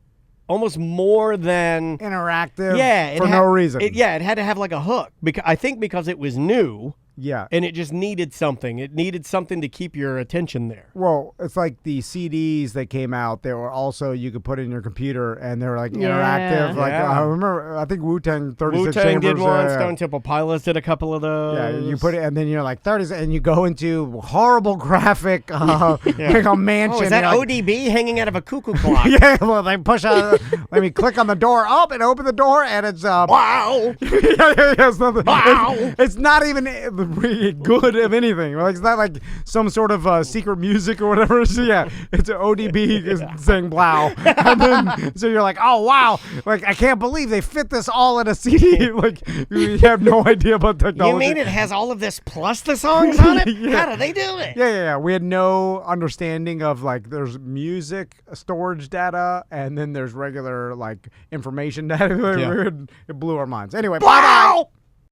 almost more than... interactive for no reason. It had to have, like, a hook. I think because it was new... Yeah. And it just needed something. It needed something to keep your attention there. Well, it's like the CDs that came out. They were also, you could put in your computer, and they were like interactive. Like, I remember, I think Wu-Tang 36 Wu-Tang Chambers. did one. Stone Temple Pilots did a couple of those. Yeah, you put it, and then you're like 30, and you go into horrible graphic, like a mansion. Oh, is that ODB hanging out of a cuckoo clock? Yeah, well, they push let me click on the door up and open the door, and it's wow. It's nothing. Wow. It's not even really good of anything. Like, it's not like some sort of secret music or whatever. So yeah, it's ODB is saying "blow," and then so you're like, oh wow, like I can't believe they fit this all in a CD. Like, you have no idea about technology. You mean it has all of this plus the songs on it? Yeah. How do they do it? Yeah. We had no understanding of, like, there's music storage data, and then there's regular, like, information data. Yeah. It blew our minds. Anyway, bye-bye.